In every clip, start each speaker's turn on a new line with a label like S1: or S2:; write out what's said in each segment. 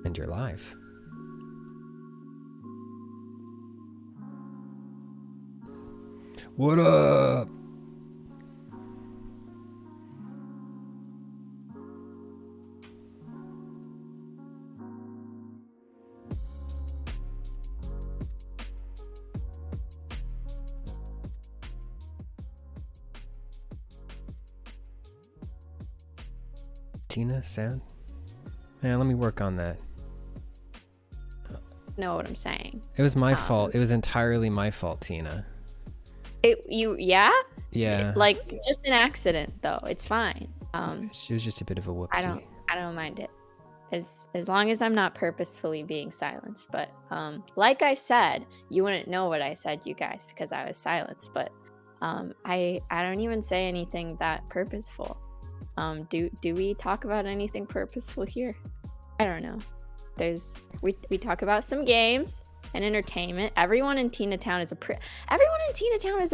S1: And you're live. What up? Tina, sound? Yeah, let me work on that.
S2: Know what I'm saying?
S1: It was my fault. It was entirely my fault, Tina.
S2: Yeah?
S1: Yeah.
S2: Like, just an accident, though. It's fine.
S1: She was just a bit of a whoopsie.
S2: I don't mind it. As long as I'm not purposefully being silenced. But like I said, you wouldn't know what I said, you guys, because I was silenced. But I don't even say anything that purposeful. Do we talk about anything purposeful here? I don't know. We talk about some games and entertainment. Everyone in Tina Town is a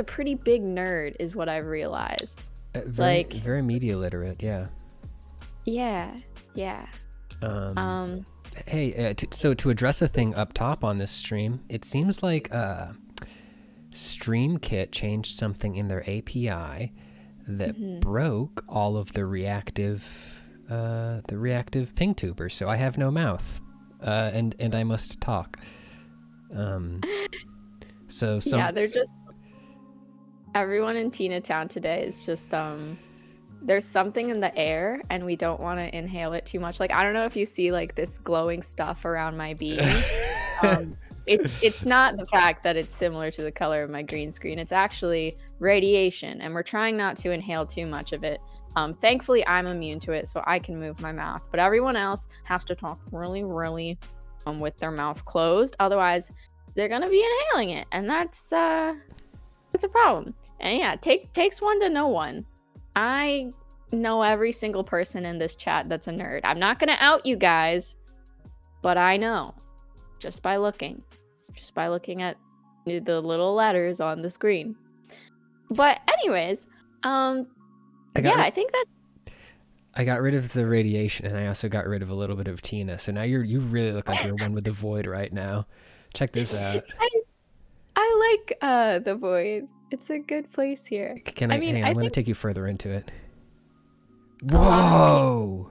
S2: pretty big nerd, is what I've realized.
S1: Very media literate, yeah.
S2: Yeah.
S1: Hey, so to address a thing up top on this stream, it seems like StreamKit changed something in their API that broke all of the reactive ping tubers, so I have no mouth, and I must talk. So
S2: they're just everyone in Tina Town today is just there's something in the air and we don't want to inhale it too much. Like, I don't know if you see like this glowing stuff around my beam. It's not the fact that it's similar to the color of my green screen. It's actually radiation, and we're trying not to inhale too much of it. Thankfully, I'm immune to it, so I can move my mouth. But everyone else has to talk really, really with their mouth closed. Otherwise, they're gonna be inhaling it, and that's a problem. And yeah, takes one to know one. I know every single person in this chat that's a nerd. I'm not gonna out you guys, but I know just by looking at the little letters on the screen. But anyways, I think that
S1: I got rid of the radiation, and I also got rid of a little bit of Tina. So now you really look like you're one with the void right now. Check this out.
S2: I like the void. It's a good place here.
S1: Hang on, I'm going to take you further into it. Whoa!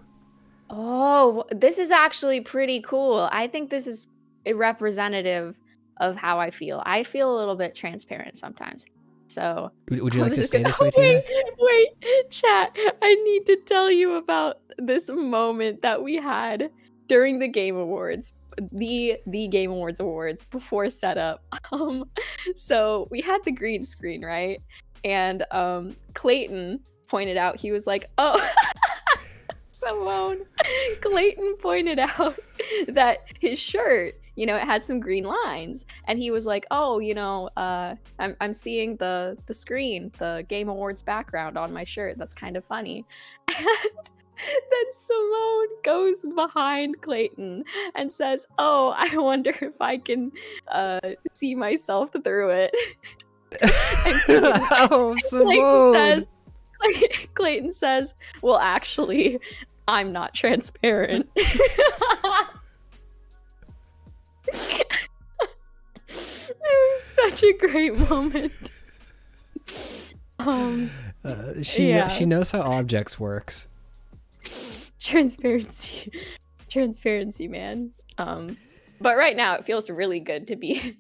S2: Oh, this is actually pretty cool. I think this is representative of how I feel. I feel a little bit transparent sometimes. So
S1: would you like to stay this way, Tina?
S2: Wait, chat. I need to tell you about this moment that we had during the Game Awards. The Game Awards before setup. So we had the green screen, right? And Clayton pointed out, he was like, oh, Simone, Clayton pointed out that his shirt, it had some green lines, and he was like, "Oh, I'm seeing the screen, the Game Awards background on my shirt. That's kind of funny." And then Simone goes behind Clayton and says, "Oh, I wonder if I can see myself through it." And
S1: Oh, Simone.
S2: Clayton says, "Well, actually, I'm not transparent." It was such a great moment.
S1: She knows how objects works.
S2: Transparency, man. But right now it feels really good to be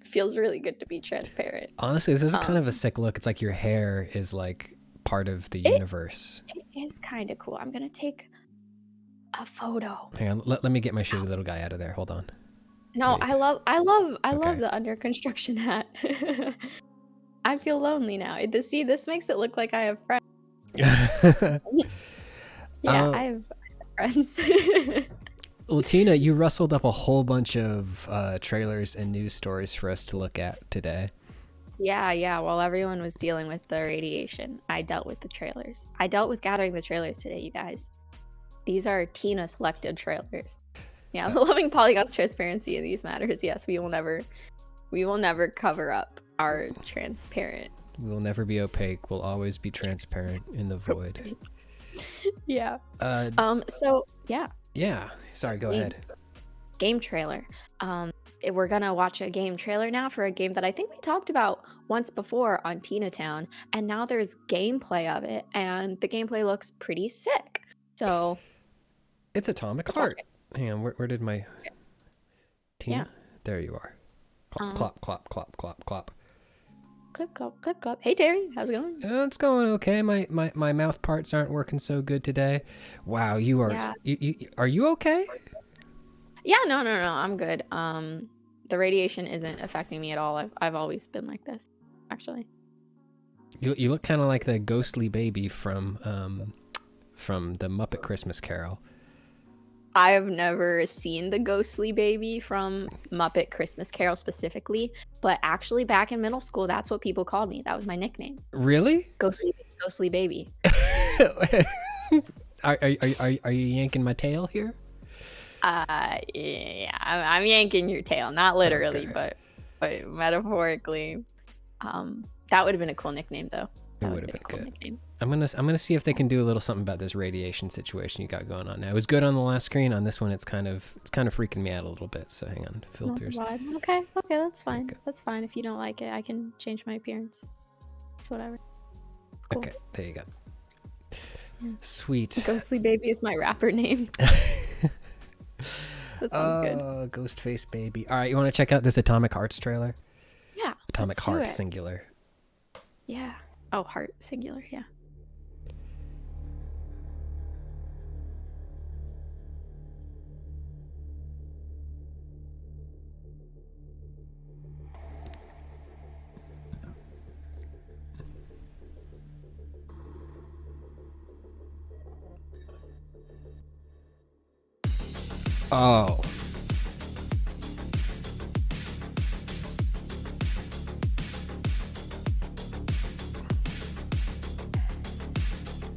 S2: transparent.
S1: Honestly, this is kind of a sick look. It's like your hair is like part of the universe.
S2: It is kind of cool. I'm gonna take a photo.
S1: Hang on, let me get my shitty little guy out of there. Hold on.
S2: No,
S1: Wait.
S2: I love the under construction hat. I feel lonely now. This makes it look like I have friends. Yeah, I have friends.
S1: Latina, you rustled up a whole bunch of trailers and news stories for us to look at today.
S2: Yeah. While everyone was dealing with the radiation, I dealt with the trailers. I dealt with gathering the trailers today, you guys. These are Tina selected trailers. Yeah, loving Polygon's transparency in these matters. Yes, we will never cover up our transparent.
S1: We will never be opaque. We'll always be transparent in the void.
S2: Yeah. So yeah.
S1: Yeah. Sorry, go ahead.
S2: Game trailer. We're gonna watch a game trailer now for a game that I think we talked about once before on Tina Town, and now there's gameplay of it, and the gameplay looks pretty sick. So
S1: it's Atomic Heart. Hang on, where did my Tina?
S2: Yeah.
S1: There you are. Clop, clop, clop, clop, clop.
S2: Clip, clop, clip, clop. Hey Terry, how's it going?
S1: It's going okay. My mouth parts aren't working so good today. Wow, you are. Yeah. Are you okay?
S2: Yeah, no, I'm good. The radiation isn't affecting me at all. I've always been like this, actually.
S1: You look kind of like the ghostly baby from the Muppet Christmas Carol.
S2: I've never seen the ghostly baby from Muppet Christmas Carol specifically, but actually back in middle school, that's what people called me. That was my nickname.
S1: Really?
S2: Ghostly baby.
S1: Are you yanking my tail here?
S2: Yeah, I'm yanking your tail, not literally, okay. but metaphorically. That would have been a cool nickname, though.
S1: It would have been a cool nickname. I'm gonna see if they can do a little something about this radiation situation you got going on now. It was good on the last screen. On this one, it's kind of freaking me out a little bit. So hang on, filters.
S2: Okay, that's fine. Okay. That's fine. If you don't like it, I can change my appearance. It's whatever. Cool.
S1: Okay, there you go. Yeah. Sweet.
S2: Ghostly Baby is my rapper name. That sounds good.
S1: Ghostface Baby. All right, you want to check out this Atomic Hearts trailer?
S2: Yeah.
S1: Atomic Heart singular.
S2: Yeah. Oh, heart singular. Yeah.
S1: Oh.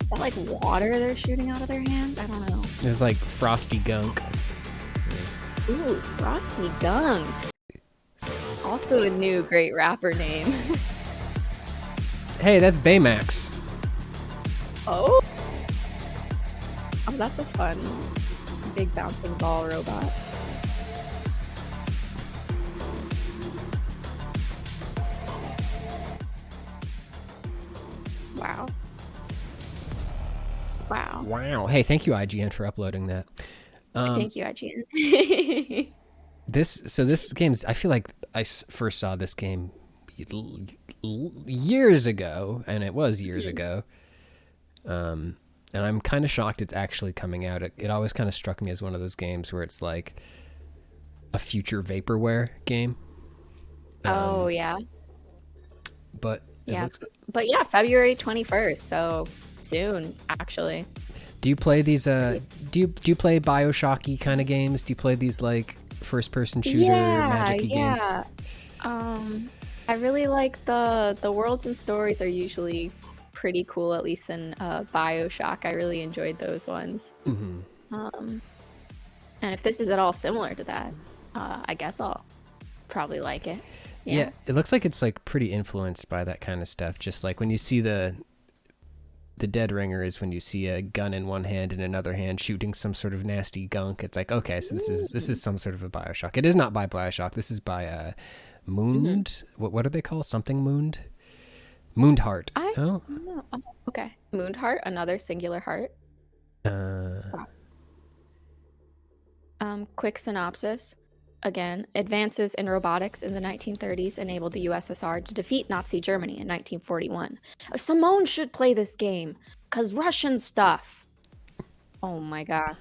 S2: Is that like water they're shooting out of their hand? I don't know.
S1: It's like Frosty Gunk.
S2: Ooh, Frosty Gunk. Also a new great rapper name.
S1: Hey, that's Baymax.
S2: Oh, that's a fun big bouncing ball robot. Wow.
S1: Hey, thank you, IGN, for uploading that.
S2: Thank you, IGN.
S1: This game's, I feel like I first saw this game years ago, and it was years ago. And I'm kind of shocked it's actually coming out. It always kind of struck me as one of those games where it's like a future vaporware game.
S2: Oh, yeah.
S1: But
S2: yeah, February 21st, so soon, actually.
S1: Do you play these? Do you play Bioshocky kind of games? Do you play these like first-person shooter magic-y games?
S2: I really like the worlds and stories are usually pretty cool. At least in Bioshock, I really enjoyed those ones. And if this is at all similar to that, I guess I'll probably like it.
S1: Yeah, it looks like it's like pretty influenced by that kind of stuff. Just like when you see the dead ringer is when you see a gun in one hand and another hand shooting some sort of nasty gunk. It's like, okay, so this is some sort of a Bioshock. It is not by Bioshock. This is by Mooned. What do they call something Mooned? Mooned Heart.
S2: I don't know. Oh, okay, Mooned Heart, another singular heart. Quick synopsis. Again, advances in robotics in the 1930s enabled the USSR to defeat Nazi Germany in 1941. Simone should play this game, cause Russian stuff. Oh my god.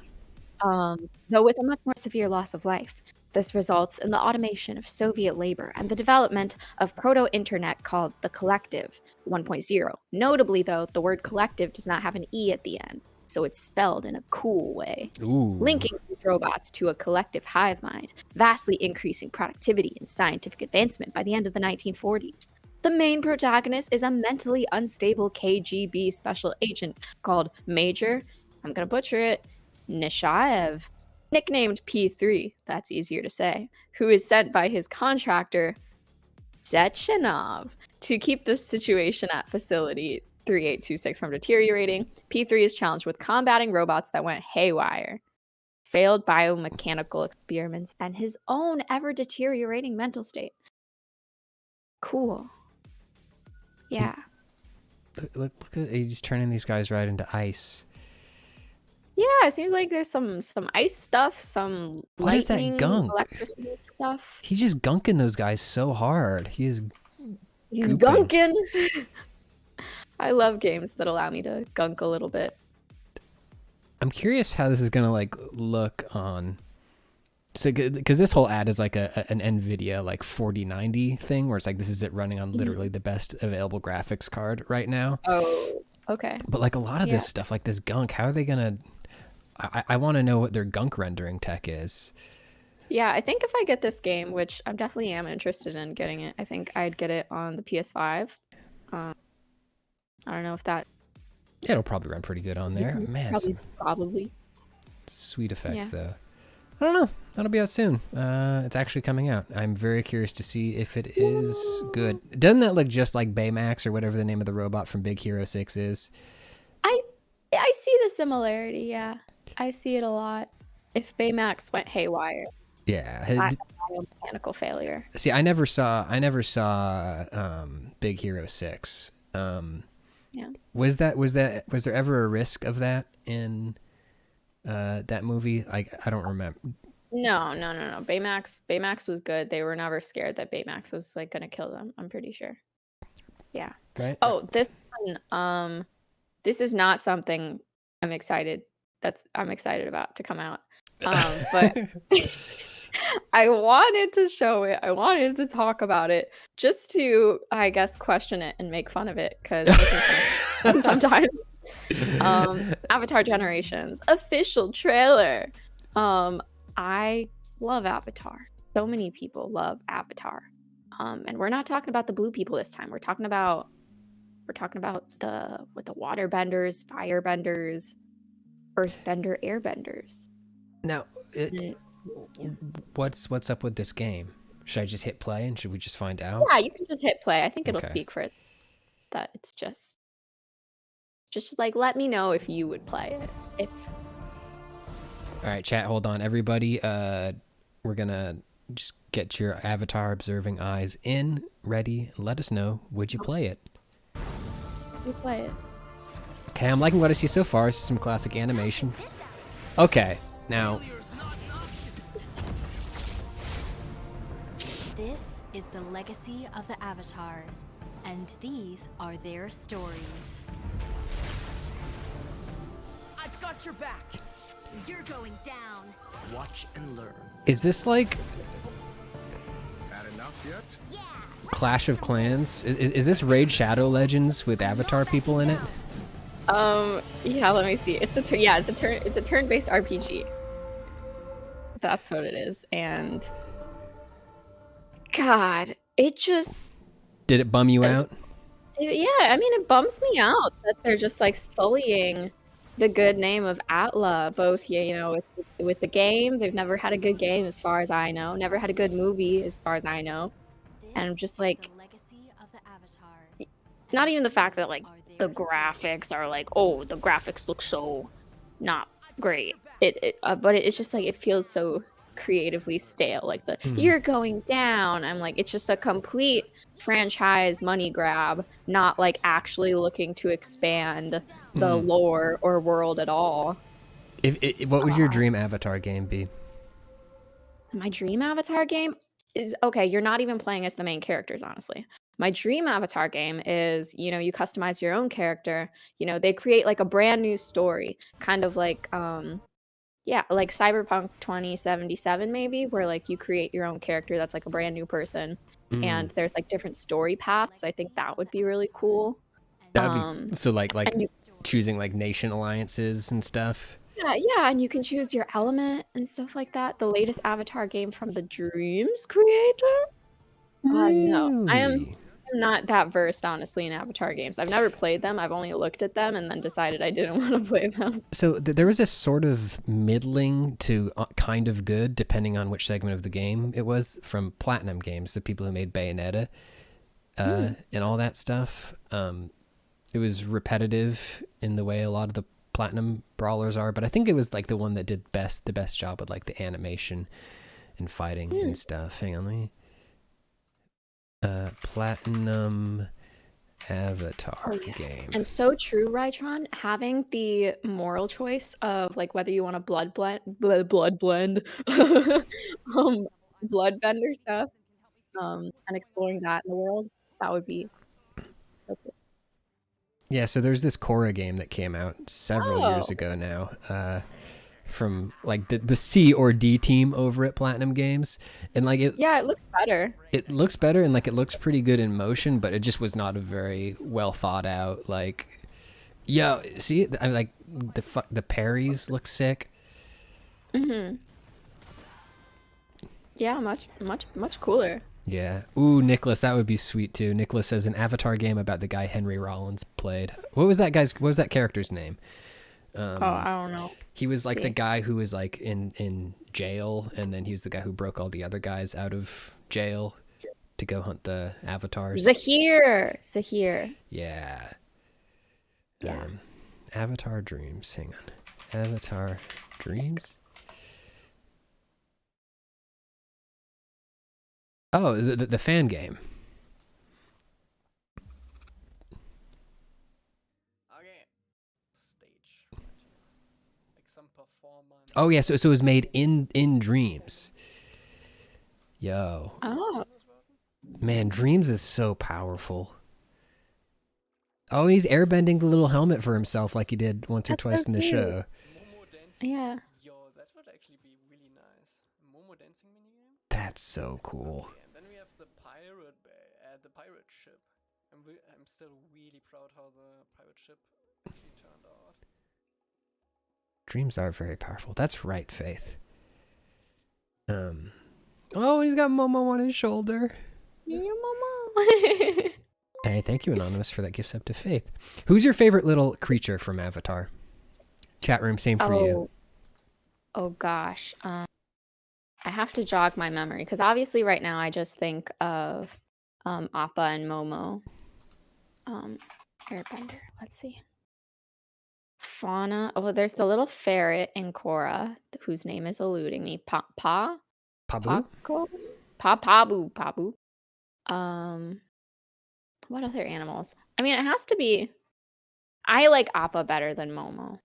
S2: Though with a much more severe loss of life. This results in the automation of Soviet labor and the development of proto-internet called the Collective 1.0. Notably, though, the word collective does not have an E at the end, so it's spelled in a cool way.
S1: Ooh.
S2: Linking these robots to a collective hive mind, vastly increasing productivity and scientific advancement by the end of the 1940s. The main protagonist is a mentally unstable KGB special agent called Major, I'm gonna butcher it, Nishaev, nicknamed P3, that's easier to say, who is sent by his contractor, Sechenov, to keep the situation at facility 3826 from deteriorating. P3 is challenged with combating robots that went haywire, failed biomechanical experiments, and his own ever-deteriorating mental state. Cool. Yeah.
S1: Look at he's turning these guys right into ice.
S2: Yeah, it seems like there's some ice stuff, some
S1: what is that gunk?
S2: Electricity stuff.
S1: He's just gunking those guys so hard. He's
S2: gunking. I love games that allow me to gunk a little bit.
S1: I'm curious how this is gonna like look on. So, because this whole ad is like an NVIDIA like 4090 thing, where it's like this is it running on literally the best available graphics card right now.
S2: Oh, okay.
S1: But like a lot of this stuff, like this gunk, how are they gonna? I want to know what their gunk rendering tech is.
S2: Yeah, I think if I get this game, which I definitely am interested in getting it, I think I'd get it on the PS5. I don't know if that.
S1: Yeah, it'll probably run pretty good on there. Man,
S2: probably.
S1: Sweet effects though. I don't know. That'll be out soon. It's actually coming out. I'm very curious to see if it is good. Doesn't that look just like Baymax or whatever the name of the robot from Big Hero 6 is?
S2: I see the similarity. Yeah, I see it a lot. If Baymax went haywire.
S1: Yeah.
S2: Mechanical failure.
S1: See, I never saw Big Hero 6.
S2: Yeah.
S1: Was there ever a risk of that in that movie? I don't remember.
S2: No. Baymax was good. They were never scared that Baymax was like gonna kill them. I'm pretty sure. Yeah.
S1: Right.
S2: Oh, this one. This is not something I'm excited about to come out. But I wanted to show it. I wanted to talk about it just to, I guess, question it and make fun of it because sometimes. Avatar Generations official trailer. I love Avatar. So many people love Avatar. And we're not talking about the blue people this time. We're talking about the waterbenders, firebenders, earthbender, airbenders.
S1: Now, what's up with this game? Should I just hit play and should we just find out?
S2: Yeah, you can just hit play. I think it'll speak for it. That it's just like let me know if you would play it.
S1: All right, chat, hold on, everybody. We're gonna just get your Avatar observing eyes in, ready, and let us know. Would you play it?
S2: You play it.
S1: Okay, I'm liking what I see so far. This is some classic animation. Okay, now.
S3: This is the legacy of the Avatars, and these are their stories.
S4: I've got your back.
S3: You're going down.
S4: Watch and learn.
S1: Is this like
S5: Had enough yet?
S3: Yeah.
S1: Clash of Clans? Is this Raid Shadow Legends with Avatar people in it?
S2: Yeah, let me see. It's a turn-based RPG. That's what it is. And God, it just
S1: Did it bum you out?
S2: yeah, I mean, it bums me out that they're just like sullying the good name of Atla, both with the game. They've never had a good game as far as I know. Never had a good movie as far as I know. And I'm just like,
S3: the legacy of the avatars.
S2: it's not even the fact that like the graphics are like, oh, the graphics look so not great. But it's just like it feels so creatively stale. Like you're going down. I'm like, it's just a complete franchise money grab, not like actually looking to expand the lore or world at all.
S1: What would your dream Avatar game be?
S2: My dream Avatar game is okay. You're not even playing as the main characters, honestly. My dream Avatar game is, you customize your own character. They create like a brand new story, kind of like, yeah, like Cyberpunk 2077, maybe, where like you create your own character that's like a brand new person, and there's like different story paths. I think that would be really cool.
S1: That would be so like
S2: And you,
S1: choosing like nation alliances and stuff.
S2: yeah, and you can choose your element and stuff like that. The latest Avatar game from the Dreams creator. No, I'm not that versed, honestly, in Avatar games. I've never played them. I've only looked at them and then decided I didn't want to play them.
S1: So there was a sort of middling to kind of good, depending on which segment of the game it was, from Platinum Games, the people who made Bayonetta and all that stuff. It was repetitive in the way a lot of the Platinum brawlers are, but I think it was like the one that did the best job with like the animation and fighting and stuff. Hang on, let me... Platinum Avatar game.
S2: And so true, Rytron, having the moral choice of like whether you want to blood blend bloodbender stuff, and exploring that in the world, that would be so cool.
S1: Yeah, so there's this Korra game that came out several years ago now, from like the C or D team over at Platinum Games, and like it
S2: looks better.
S1: It looks better, and like it looks pretty good in motion, but it just was not a very well thought out. Like, yeah, see, I like the parries look sick.
S2: Yeah, much cooler.
S1: Yeah. Ooh, Nicholas, that would be sweet too. Nicholas says an Avatar game about the guy Henry Rollins played. What was that character's name?
S2: I don't know.
S1: He was like the guy who was like in jail, and then he was the guy who broke all the other guys out of jail to go hunt the avatars.
S2: Zahir.
S1: Yeah. Avatar Dreams. Hang on. Avatar Dreams. Oh, the fan game.
S6: Okay. Stage. Like some performer.
S1: Oh yeah, so it was made in Dreams. Yo.
S2: Oh.
S1: Man, Dreams is so powerful. Oh, he's airbending the little helmet for himself like he did once or twice in the show.
S2: Yeah.
S6: Yo, that would actually be really nice. Momo dancing minigame?
S1: That's so cool.
S6: Okay, and then we have the pirate ship. I'm still really proud how the pirate ship actually turned out.
S1: Dreams are very powerful. That's right, Faith. Oh, he's got Momo on his shoulder.
S2: Yeah, Momo.
S1: Hey, thank you, Anonymous, for that gift sub to Faith. Who's your favorite little creature from Avatar? Chat room, same for you.
S2: Oh gosh. I have to jog my memory because obviously right now I just think of Appa and Momo. Airbender. Let's see. Fauna. Oh, there's the little ferret in Korra whose name is eluding me. Pabu. Pabu. What other animals? I mean, it has to be. I like Appa better than Momo,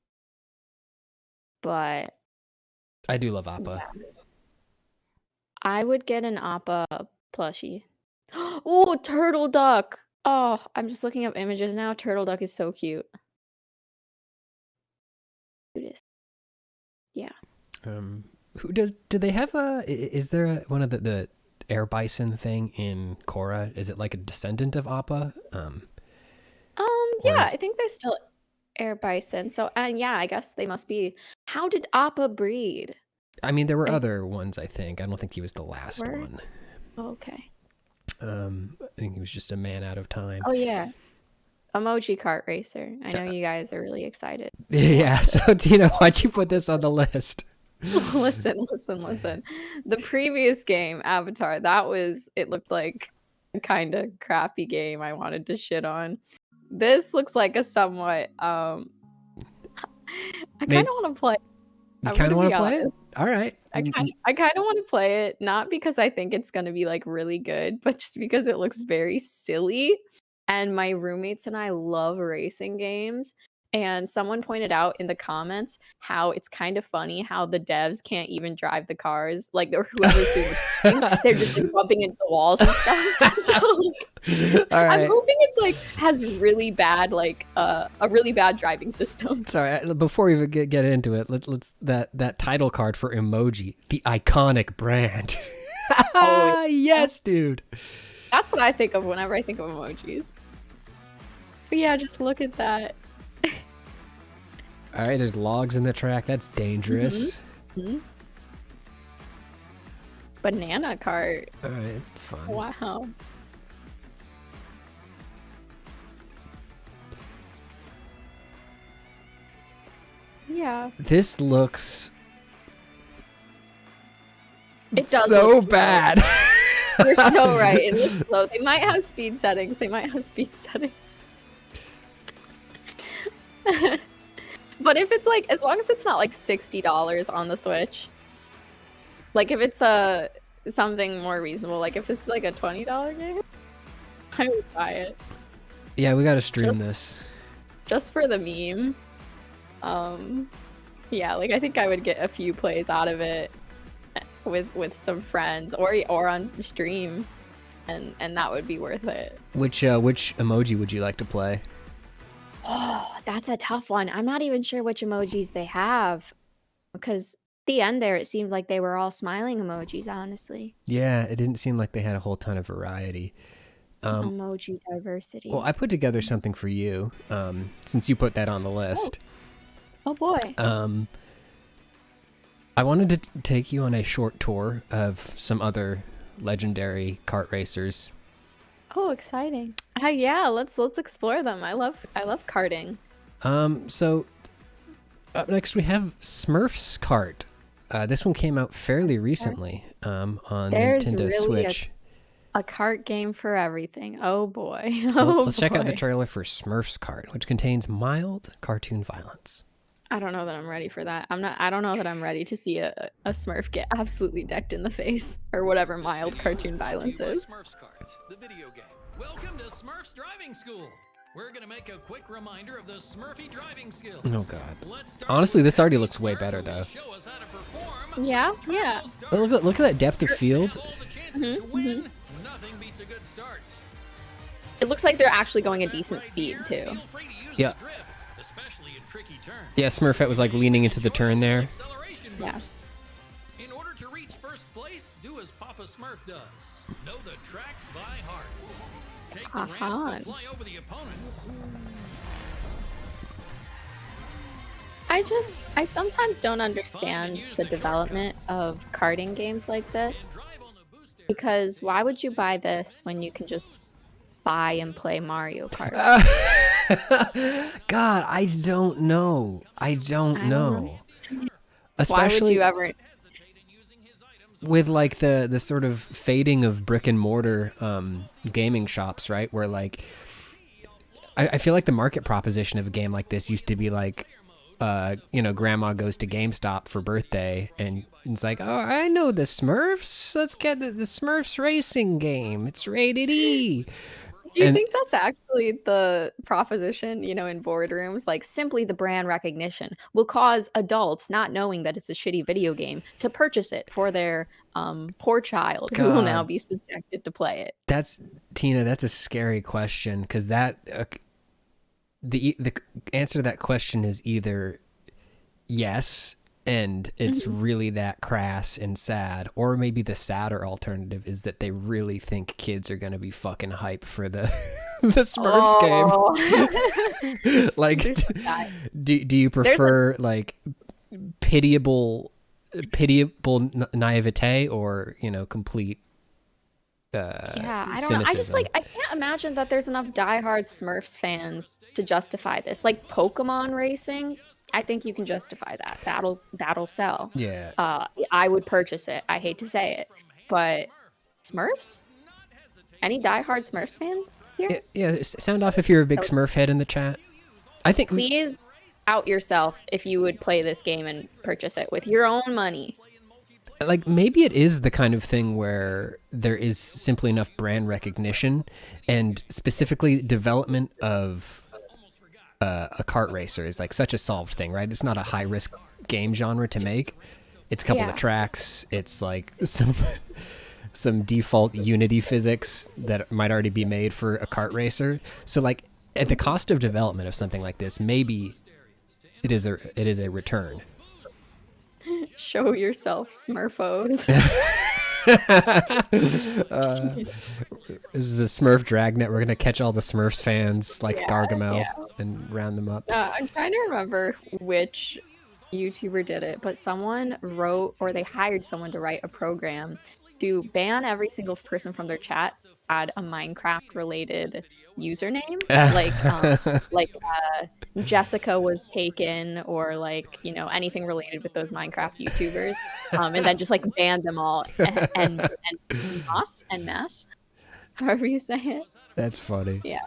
S2: but
S1: I do love Appa.
S2: Yeah. I would get an Appa plushie. Oh, turtle duck. Oh, I'm just looking up images now. Turtle duck is so cute. Cutest. Yeah.
S1: Do they have is there one of the air bison thing in Korra? Is it like a descendant of Appa?
S2: Yeah, I think there's still Air bison. So, and yeah, I guess they must be. How did Appa breed?
S1: I mean, there were
S2: I-
S1: other ones, I think. I don't think he was the last
S2: Were?
S1: one.
S2: Okay.
S1: I think he was just a man out of time.
S2: Oh yeah. Emoji kart racer. I know you guys are really excited.
S1: Yeah, so Tina, why'd you put this on the list?
S2: Listen. The previous game, Avatar, it looked like a kind of crappy game I wanted to shit on. This looks like a somewhat I kind of want to play.
S1: You
S2: I'm
S1: kind of
S2: gonna
S1: want
S2: be
S1: to play it?
S2: honest.
S1: All right.
S2: I kind of want to play it, not because I think it's going to be like really good, but just because it looks very silly. And my roommates and I love racing games. And someone pointed out in the comments how it's kind of funny how the devs can't even drive the cars, like or whoever's doing the thing, they're just like bumping into the walls and stuff. So, like,
S1: All right.
S2: I'm hoping it's like has really bad like a really bad driving system.
S1: Sorry, before we even get into it, let's that title card for emoji, the iconic brand.
S2: Oh,
S1: yes, dude.
S2: That's what I think of whenever I think of emojis. But yeah, just look at that.
S1: All right, there's logs in the track. That's dangerous.
S2: Banana cart.
S1: All right, fun.
S2: Wow. Yeah.
S1: This looks
S2: It does
S1: so
S2: look slow.
S1: bad.
S2: You're so right. It looks slow. They might have speed settings. But if it's like, as long as it's not like $60 on the Switch, like if it's something more reasonable, like if this is like a $20 game, I would buy it
S1: Yeah, we got to stream this.
S2: just for the meme. Yeah, like I think I would get a few plays out of it with some friends or on stream, and that would be worth it.
S1: Which emoji would you like to play?
S2: Oh, that's a tough one. I'm not even sure which emojis they have, because at the end there it seemed like they were all smiling emojis, honestly.
S1: Yeah, it didn't seem like they had a whole ton of variety.
S2: Emoji diversity.
S1: Well, I put together something for you, since you put that on the list.
S2: Oh boy.
S1: I wanted to take you on a short tour of some other legendary kart racers.
S2: Oh, exciting. Yeah, let's explore them. I love karting.
S1: So up next we have Smurfs Kart. This one came out fairly recently on
S2: There's
S1: Nintendo
S2: really
S1: Switch.
S2: A kart game for everything. Oh boy.
S1: So let's check out the trailer for Smurfs Kart, which contains mild cartoon violence.
S2: I don't know that I'm ready for that. I don't know that I'm ready to see a Smurf get absolutely decked in the face or whatever mild cartoon violence is.
S7: Smurfs Kart, the video game. Welcome to Smurfs Driving School. We're gonna make a quick reminder of the Smurfy driving skills.
S1: Oh god. Honestly, this already looks way better though.
S2: Yeah.
S1: Look at that depth of field.
S2: It looks like they're actually going at decent speed too.
S1: Yeah. Yeah, Smurfette was like leaning into the turn there.
S2: Yeah.
S7: In order to reach first place, do as Papa Smurf does. Know the tracks by heart. Take the ramps to fly over the opponents.
S2: I sometimes don't understand the development of karting games like this, because why would you buy this when you can just buy and play Mario Kart?
S1: God, I don't know. I don't know. Especially
S2: why would you ever?
S1: With like the sort of fading of brick and mortar gaming shops, right? Where like I feel like the market proposition of a game like this used to be like, grandma goes to GameStop for birthday and it's like, oh, I know the Smurfs. Let's get the Smurfs racing game. It's rated E.
S2: Do you think that's actually the proposition, in boardrooms? Like, simply the brand recognition will cause adults, not knowing that it's a shitty video game, to purchase it for their poor child who will now be subjected to play it.
S1: That's a scary question, because that the answer to that question is either yes, and it's really that crass and sad, or maybe the sadder alternative is that they really think kids are going to be fucking hype for the the Smurfs game. Like,
S2: There's some guy.
S1: do you prefer like pitiable naivete or complete
S2: Yeah, I don't know. I just
S1: cynicism?
S2: I can't imagine that there's enough diehard Smurfs fans to justify this. Like Pokemon racing, I think you can justify that. That'll sell.
S1: Yeah.
S2: I would purchase it. I hate to say it, but Smurfs? Any diehard Smurfs fans here?
S1: Sound off if you're a big Smurf head in the chat. I think
S2: Please out yourself if you would play this game and purchase it with your own money.
S1: like maybe it is the kind of thing where there is simply enough brand recognition and specifically development of a kart racer is like such a solved thing, right? It's not a high risk game genre to make. It's a couple of tracks. It's like some default Unity physics that might already be made for a kart racer. So like at the cost of development of something like this, maybe it is a return.
S2: Show yourself, Smurfos.
S1: This is a Smurf dragnet. We're gonna catch all the Smurfs fans like Gargamel and round them up.
S2: I'm trying to remember which YouTuber did it, but someone wrote, or they hired someone to write a program to ban every single person from their chat had a Minecraft related username, like Jessica was taken, or like anything related with those Minecraft YouTubers, and then just like ban them all and Mess, however you say it.
S1: That's funny.
S2: Yeah.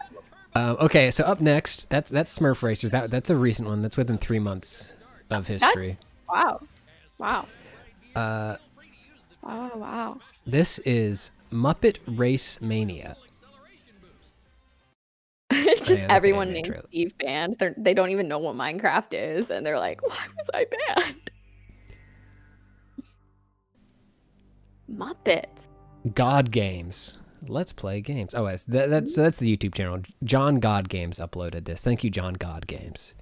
S1: Okay, so up next, that's Smurf Racers. That's a recent one. That's within 3 months of history.
S2: Wow.
S1: This is Muppet Race Mania.
S2: It's just everyone named
S1: intro.
S2: Steve banned. They don't even know what Minecraft is, and they're like, "Why was I banned?" Muppets.
S1: God Games. Let's play games. Oh, that's the YouTube channel. John God Games uploaded this. Thank you, John God Games.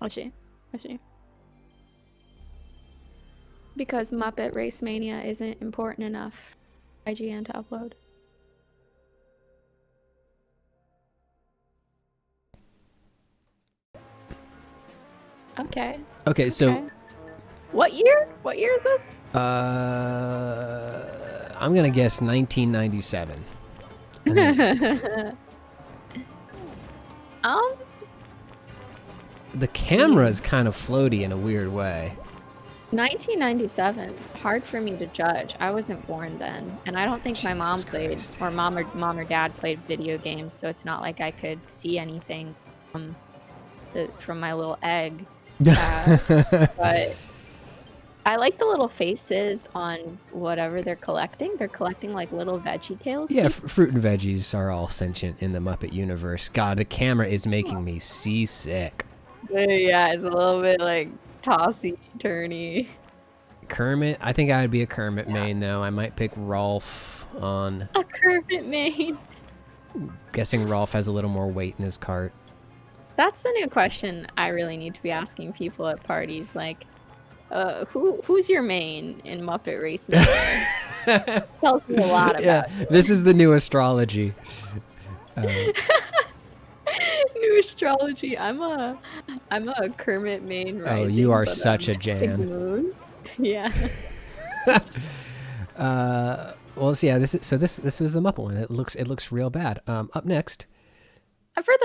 S2: Was she? Because Muppet Race Mania isn't important enough for IGN to upload. Okay,
S1: so
S2: what year is this?
S1: I'm gonna guess 1997. The camera's kind of floaty in a weird way.
S2: 1997. Hard for me to judge. I wasn't born then, and I don't think my mom played, or mom or dad played video games, so it's not like I could see anything from my little egg. But I like the little faces on whatever they're collecting. They're collecting like little veggie tails.
S1: Yeah, fruit and veggies are all sentient in the Muppet universe. God, the camera is making me seasick.
S2: Yeah, it's a little bit like tossy, turny.
S1: Kermit, I think I would be a Kermit main though. I might pick Rolf on.
S2: A Kermit main.
S1: Guessing Rolf has a little more weight in his cart.
S2: That's the new question I really need to be asking people at parties. Like, who's your main in Muppet Race Mania? Tells me a lot about you.
S1: This is the new astrology.
S2: New astrology. I'm a Kermit main rising.
S1: Oh, you are such a Jan.
S2: Yeah.
S1: Well, so yeah, this was the Muppet one. It looks real bad. Up next.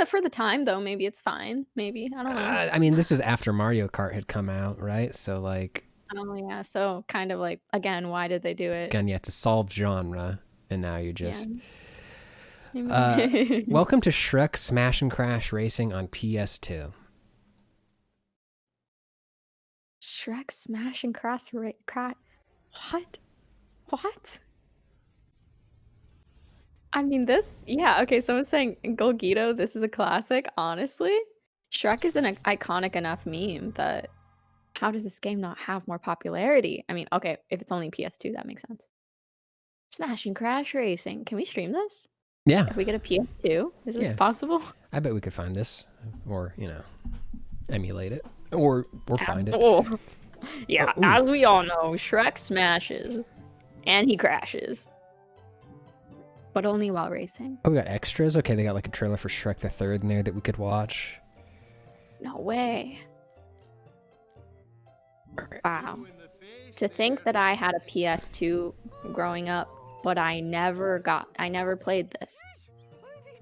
S2: For the time though, maybe it's fine. Maybe I don't know.
S1: I mean, this was after Mario Kart had come out, right? So like.
S2: Oh yeah. So kind of like, again, why did they do it?
S1: Again, you have to solve genre, and now you're just.
S2: Yeah.
S1: Welcome to Shrek Smash and Crash Racing on PS2.
S2: Shrek Smash and Crash. What? I mean, okay, someone's saying Golgito, this is a classic. Honestly, Shrek is an iconic enough meme that how does this game not have more popularity? I mean, okay, if it's only PS2, that makes sense. Smash and Crash Racing. Can we stream this?
S1: Yeah.
S2: If we get a PS2, is it possible?
S1: I bet we could find this, or emulate it, or find it.
S2: Oh. Yeah, as we all know, Shrek smashes, and he crashes. but only while racing.
S1: Oh, we got extras? Okay, they got like a trailer for Shrek the Third in there that we could watch.
S2: No way. Wow. To think that I had a PS2 growing up, but I never played this.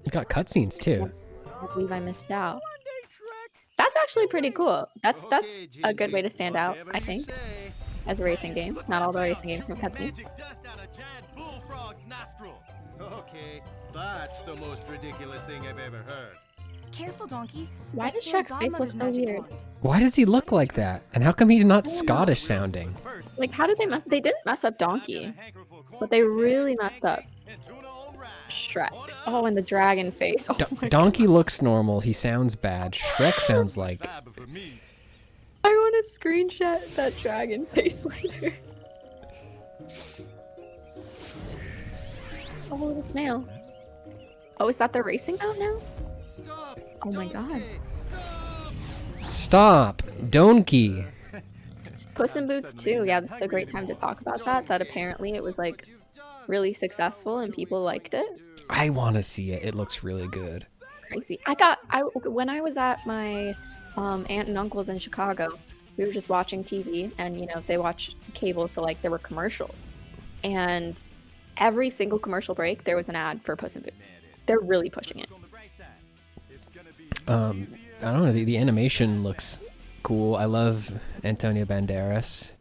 S1: You got cutscenes too.
S2: I believe I missed out. That's actually pretty cool. That's a good way to stand out, I think, as a racing game. Not all the racing games have cutscenes.
S5: Okay, that's the most ridiculous thing I've ever heard.
S3: Careful, donkey.
S2: Why
S3: That's
S2: does
S3: Fairy
S2: Shrek's face look
S3: Godmother's
S2: so
S3: magic
S2: weird?
S3: wand.
S1: Why does he look like that? And how come he's not Scottish sounding?
S2: Like, how did they mess? They didn't mess up Donkey, but they really messed up Shrek's. Oh, and the dragon face. Oh my
S1: Donkey looks normal. He sounds bad. Shrek sounds like...
S2: I want to screenshot that dragon face later. Oh, the snail. Oh, is that the racing mount now? Oh my god.
S1: Stop! Donkey!
S2: Puss in Boots 2. Yeah, this is a great time to talk about that. That apparently it was like really successful and people liked it.
S1: I want to see it. It looks really good.
S2: Crazy. When I was at my aunt and uncle's in Chicago, we were just watching TV, and you know they watch cable, so like there were commercials, and every single commercial break there was an ad for Puss in Boots. They're really pushing it.
S1: I don't know. The animation looks cool. I love Antonio Banderas.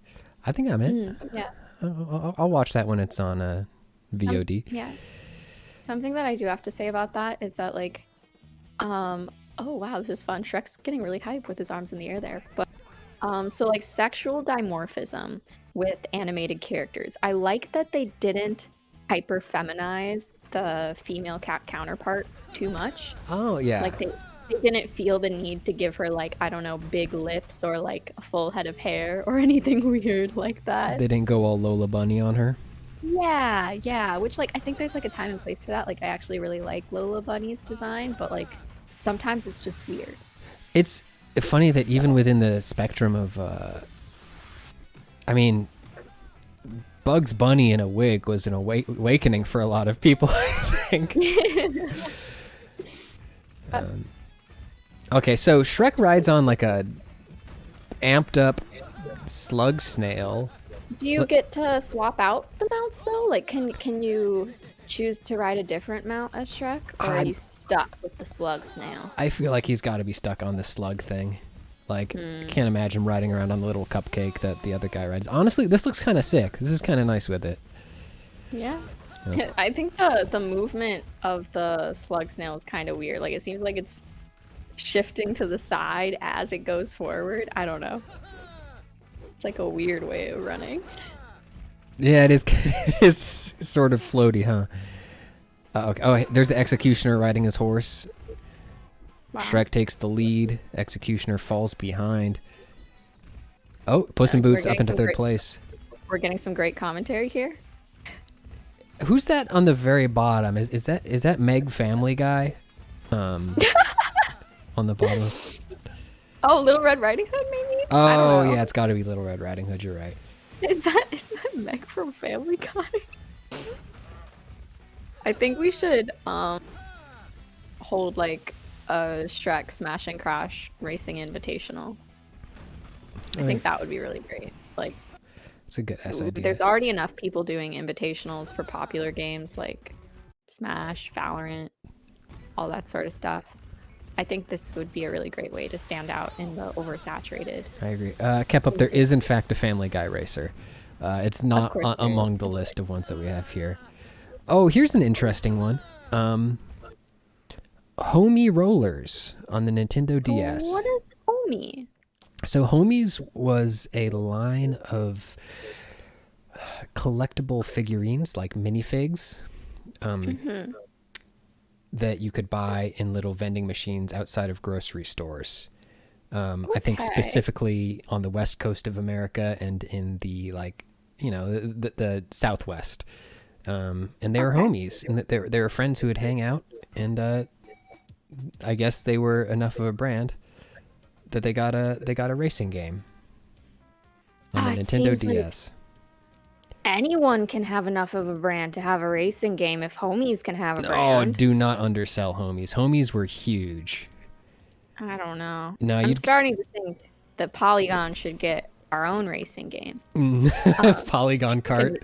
S1: I think I'm in.
S2: Yeah.
S1: I'll watch that when it's on VOD.
S2: Yeah. Something that I do have to say about that is that like, oh wow, this is fun. Shrek's getting really hype with his arms in the air there. But so like sexual dimorphism with animated characters. I like that they didn't hyper feminize the female cat counterpart too much.
S1: Oh yeah.
S2: Like they didn't feel the need to give her like, I don't know, big lips or like a full head of hair or anything weird like that.
S1: They didn't go all Lola Bunny on her.
S2: Yeah, which like I think there's like a time and place for that. Like I actually really like Lola Bunny's design, but like sometimes it's just weird.
S1: It's funny that even within the spectrum of I mean, Bugs Bunny in a wig was an awakening for a lot of people, I think. Okay, so Shrek rides on like a amped up slug snail.
S2: Do you get to swap out the mounts though? Like can you choose to ride a different mount as Shrek, or are you stuck with the slug snail?
S1: I feel like he's got to be stuck on the slug thing. Like, can't imagine riding around on the little cupcake that the other guy rides. Honestly, this looks kind of sick. This is kind of nice with it.
S2: Yeah. I think the movement of the slug snail is kind of weird. Like, it seems like it's shifting to the side as it goes forward. I don't know. It's like a weird way of running.
S1: Yeah, it is. It's sort of floaty, huh? Okay. Oh, there's the executioner riding his horse. Wow. Shrek takes the lead. Executioner falls behind. Oh, Puss in Boots up into third place.
S2: We're getting some great commentary here.
S1: Who's that on the very bottom? Is that Meg Family Guy? On the bottom.
S2: Oh, Little Red Riding Hood, maybe?
S1: Oh, yeah, it's got to be Little Red Riding Hood. You're right.
S2: Is that Meg from Family Guy? I think we should hold like a Shrek Smash and Crash Racing Invitational. I think that would be really great. Like,
S1: it's a good idea.
S2: There's already enough people doing invitationals for popular games like Smash, Valorant, all that sort of stuff. I think this would be a really great way to stand out in the oversaturated.
S1: I agree. Kept up, there is in fact a Family Guy racer. It's not among the list of ones that we have here. Oh, here's an interesting one. Homie Rollers on the Nintendo DS.
S2: What is Homie?
S1: So Homies was a line of collectible figurines, like minifigs, that you could buy in little vending machines outside of grocery stores. I think specifically on the west coast of America and in the the Southwest. And they were homies, and they were friends who would hang out, and I guess they were enough of a brand that they got a racing game on the Nintendo DS.
S2: Anyone can have enough of a brand to have a racing game if homies can have a
S1: Oh,
S2: brand.
S1: do not undersell homies. Homies were huge.
S2: I don't know.
S1: No,
S2: I'm
S1: you'd
S2: starting to think that Polygon should get our own racing game.
S1: Polygon cart.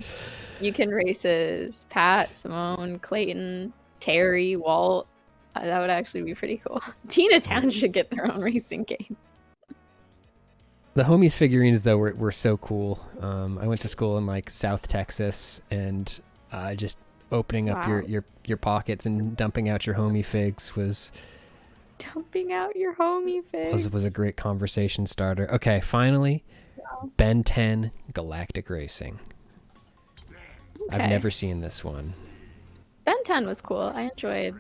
S2: You can race as Pat, Simone, Clayton, Terry, Walt. That would actually be pretty cool. Tina Town should get their own racing game.
S1: The homies figurines though were so cool. I went to school in like South Texas, and just opening up
S2: Wow.
S1: your pockets and dumping out your homie figs was
S2: Dumping out your homie figs.
S1: was a great conversation starter. Okay, finally, Ben 10 Galactic Racing.
S2: Okay.
S1: I've never seen this one.
S2: Ben 10 was cool. I enjoyed.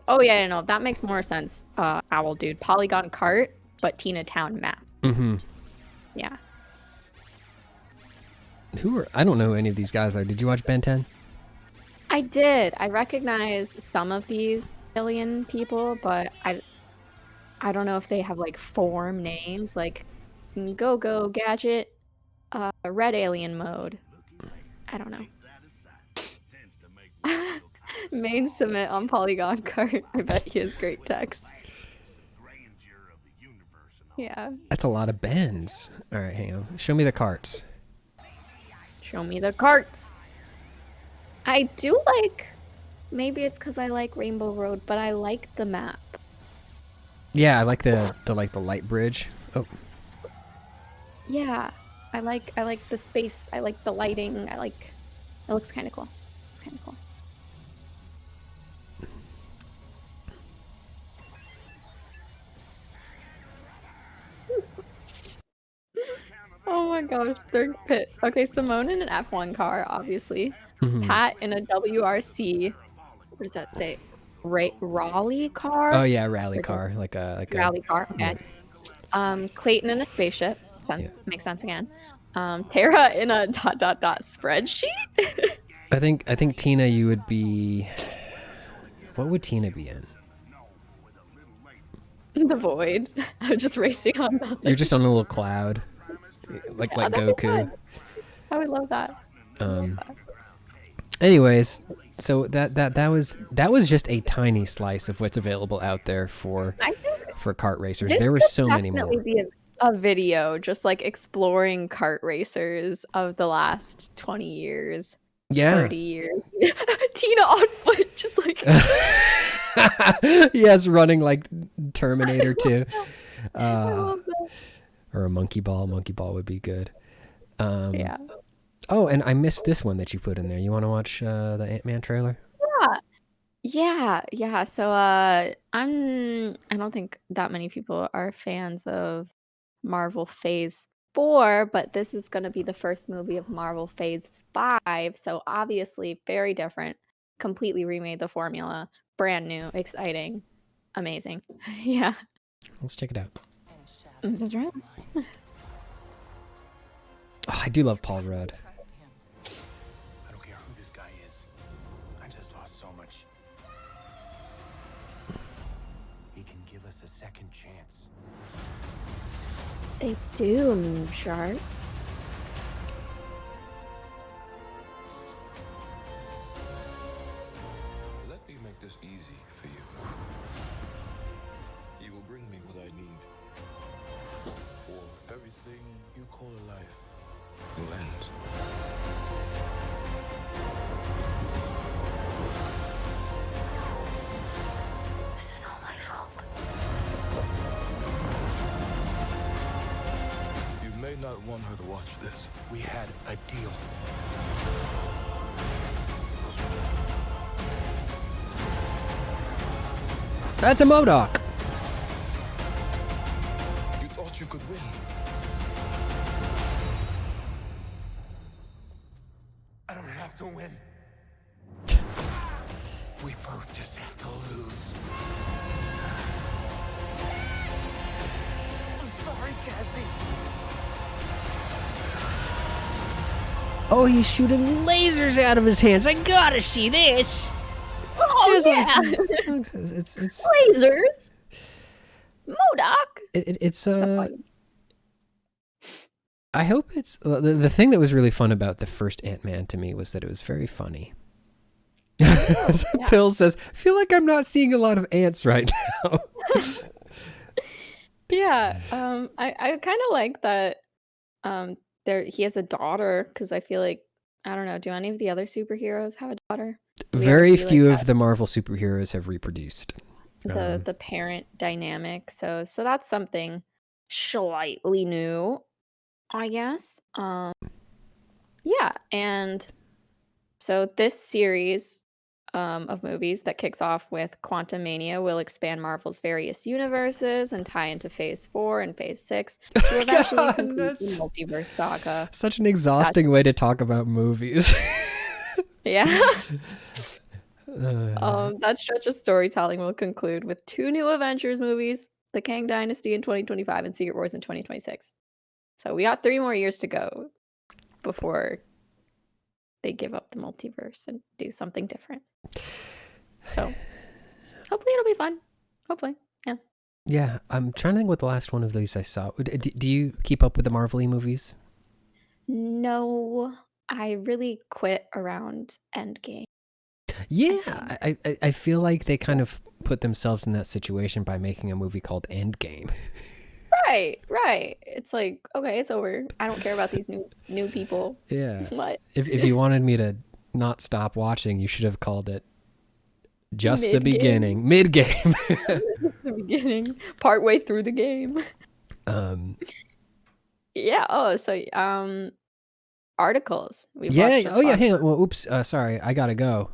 S2: Oh yeah, no, that makes more sense. Owl dude, Polygon cart, but Tina Town map.
S1: Mm-hmm.
S2: Yeah.
S1: I don't know who any of these guys are. Did you watch Ben 10?
S2: I did. I recognize some of these alien people, but I don't know if they have like form names like Go Gadget, Red Alien Mode. I don't know. Main submit on Polygon cart. I bet he has great text. Yeah.
S1: That's a lot of Bens. All right, hang on. Show me the carts.
S2: Show me the carts. I do like. Maybe it's because I like Rainbow Road, but I like the map.
S1: Yeah, I like the light bridge. Oh,
S2: Yeah, I like the space. I like the lighting. It looks kind of cool. It's kind of cool. Oh my gosh, third pit. Okay, Simone in an F1 car, obviously.
S1: mhm.
S2: Pat in a WRC. What does that say? Raleigh car?
S1: Oh yeah, rally car, like a
S2: Rally car. Okay. Clayton in a spaceship.
S1: Yeah.
S2: Makes sense again. Tara in a ... spreadsheet.
S1: I think Tina, you would be. What would Tina be in?
S2: The void. I'm just racing on nothing.
S1: You're just on a little cloud, like
S2: Yeah, that'd be
S1: Goku.
S2: fun. I would love that.
S1: Anyways, so that was just a tiny slice of what's available out there for
S2: I think
S1: kart racers.
S2: this
S1: There were
S2: could
S1: so many more.
S2: definitely be a video just like exploring kart racers of the last 20 years,
S1: Yeah.
S2: 30 years. Tina on foot, just like
S1: Yes, running like Terminator 2.
S2: I love that.
S1: Or a monkey ball. Monkey ball would be good.
S2: Yeah.
S1: Oh, and I missed this one that you put in there. You want to watch the Ant-Man trailer?
S2: Yeah. So I don't think that many people are fans of Marvel Phase 4, but this is going to be the first movie of Marvel Phase 5, so obviously very different. Completely remade the formula. Brand new, exciting, amazing. Yeah.
S1: Let's check it out.
S2: This is right.
S1: Oh, I do love Paul Rudd.
S5: I don't care who this guy is. I just lost so much. He can give us a second chance.
S2: They do, Moon Shark.
S8: Let me make this easy for you. You will bring me what I need, or everything you call a life will end.
S3: This is all my fault.
S8: You may not want her to watch this.
S5: We had a deal.
S1: That's a MODOK.
S8: You thought you could win.
S5: I don't have to win. We both just have to lose. I'm sorry, Cassie.
S1: Oh, he's shooting lasers out of his hands. I gotta see this.
S2: Oh yeah,
S1: It's
S2: lasers. MODOK.
S1: it's I hope it's the thing that was really fun about the first Ant-Man to me was that it was very funny. Pill says, I feel like I'm not seeing a lot of ants right now.
S2: Yeah, I kind of like that. He has a daughter because I feel like I don't know. Do any of the other superheroes have a daughter? Do we ever
S1: Very
S2: see, like,
S1: few
S2: that-
S1: of the Marvel superheroes have reproduced.
S2: the parent dynamic. So that's something slightly new, I guess. Yeah, and so this series of movies that kicks off with Quantum Mania will expand Marvel's various universes and tie into Phase 4 and Phase 6 to eventually
S1: God,
S2: complete the
S1: that's
S2: multiverse saga.
S1: such an exhausting way to talk about movies.
S2: Yeah. That stretch of storytelling will conclude with 2 new Avengers movies, The Kang Dynasty in 2025 and Secret Wars in 2026. So we got 3 more years to go before they give up the multiverse and do something different. So hopefully it'll be fun. Hopefully. Yeah.
S1: Yeah, I'm trying to think what the last one of these I saw. Do you keep up with the Marvel-y movies?
S2: No, I really quit around Endgame.
S1: Yeah, I feel like they kind of put themselves in that situation by making a movie called Endgame.
S2: Right. It's like, okay, it's over. I don't care about these new people.
S1: Yeah.
S2: What?
S1: If you wanted me to not stop watching, you should have called it just the
S2: Mid-game.
S1: beginning, mid-game.
S2: The beginning, partway through the game. Yeah. Oh, so articles. We've watched a
S1: Oh yeah.
S2: fun-
S1: Hang on. Well, oops. Sorry, I gotta go.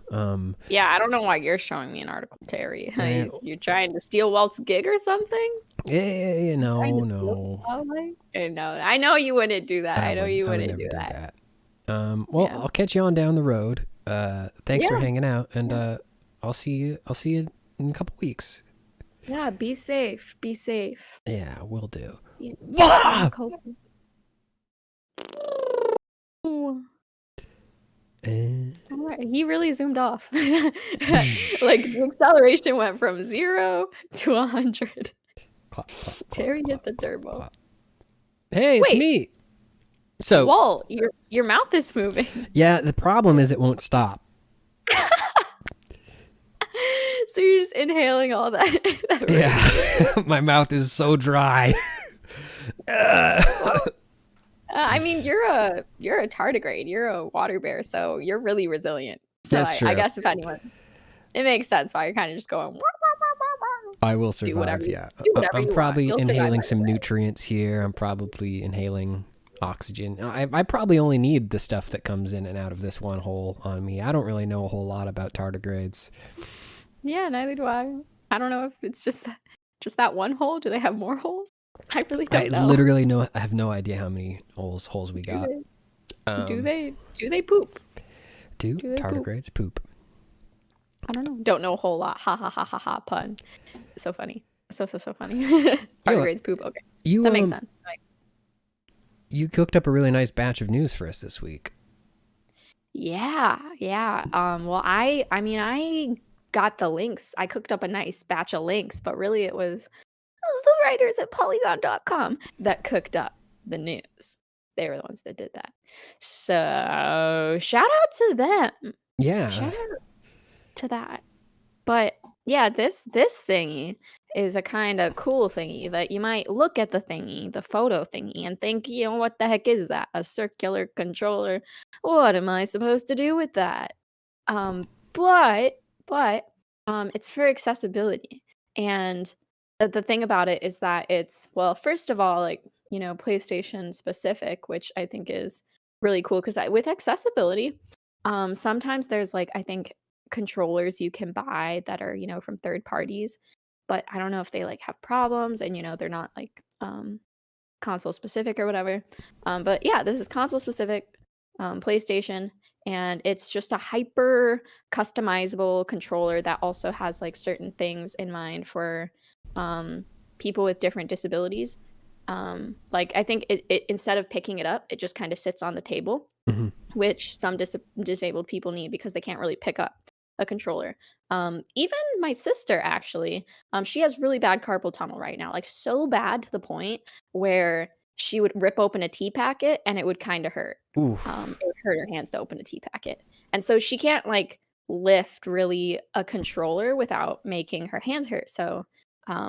S2: Yeah, I don't know why you're showing me an article, Terry.
S1: Yeah.
S2: You're trying to steal Walt's gig or something?
S1: Yeah.
S2: Trying to
S1: No.
S2: steal spotlight? No, I know you wouldn't do that. I know you
S1: I would
S2: wouldn't
S1: never
S2: do that.
S1: Well,
S2: Yeah.
S1: I'll catch you on down the road. Thanks for
S2: Yeah.
S1: hanging out, and I'll see you in a couple weeks.
S2: Yeah, be safe. Be safe.
S1: Yeah, will do.
S2: See you.
S1: Ah!
S2: Cope. All right, he really zoomed off. Like the acceleration went from 0 to 100.
S1: Clap, clap,
S2: Terry
S1: clap,
S2: hit the
S1: clap,
S2: turbo.
S1: clap. Hey, it's
S2: Wait.
S1: me. So
S2: Walt, your mouth is moving.
S1: yeah, the problem is it won't stop.
S2: So you're just inhaling all that.
S1: Yeah, my mouth is so dry.
S2: I mean, you're a tardigrade. You're a water bear, so you're really resilient. So
S1: That's true.
S2: I guess if anyone, it makes sense why you're kind of just going. "Wah, wah, wah, wah, wah."
S1: I will survive.
S2: whatever you-
S1: Yeah,
S2: do whatever
S1: I'm
S2: you want.
S1: probably
S2: You'll survive
S1: inhaling
S2: either
S1: some
S2: way.
S1: nutrients here. I'm probably inhaling oxygen. I probably only need the stuff that comes in and out of this one hole on me. I don't really know a whole lot about tardigrades.
S2: Yeah, neither do I. I don't know if it's just that one hole. Do they have more holes? I really don't
S1: I
S2: know.
S1: literally I have no idea how many holes we got.
S2: Do they poop?
S1: Do
S2: they poop?
S1: tardigrades poop?
S2: I don't know. Don't know a whole lot. Ha ha ha ha ha. Pun. So funny. So funny. Tardigrades poop. Okay,
S1: You
S2: that makes sense.
S1: You cooked up a really nice batch of news for us this week.
S2: Yeah. Well, I mean, I got the links. I cooked up a nice batch of links, but really it was the writers at Polygon.com that cooked up the news. They were the ones that did that. So shout out to them.
S1: Yeah.
S2: Shout out to that. But yeah, this thingy is a kind of cool thingy that you might look at the thingy, the photo thingy, and think, what the heck is that? A circular controller? What am I supposed to do with that? But it's for accessibility. And the thing about it is that it's, well, first of all, like, PlayStation specific, which I think is really cool because with accessibility, sometimes there's like, I think controllers you can buy that are, from third parties, but I don't know if they like have problems and, they're not like console specific or whatever. But yeah, this is console specific, PlayStation, and it's just a hyper customizable controller that also has like certain things in mind for people with different disabilities. Like I think it instead of picking it up, it just kind of sits on the table, which some disabled people need because they can't really pick up a controller. Even my sister actually, she has really bad carpal tunnel right now, like so bad to the point where she would rip open a tea packet and it would kind of hurt.
S1: Oof.
S2: It would hurt her hands to open a tea packet. And so she can't like lift really a controller without making her hands hurt. So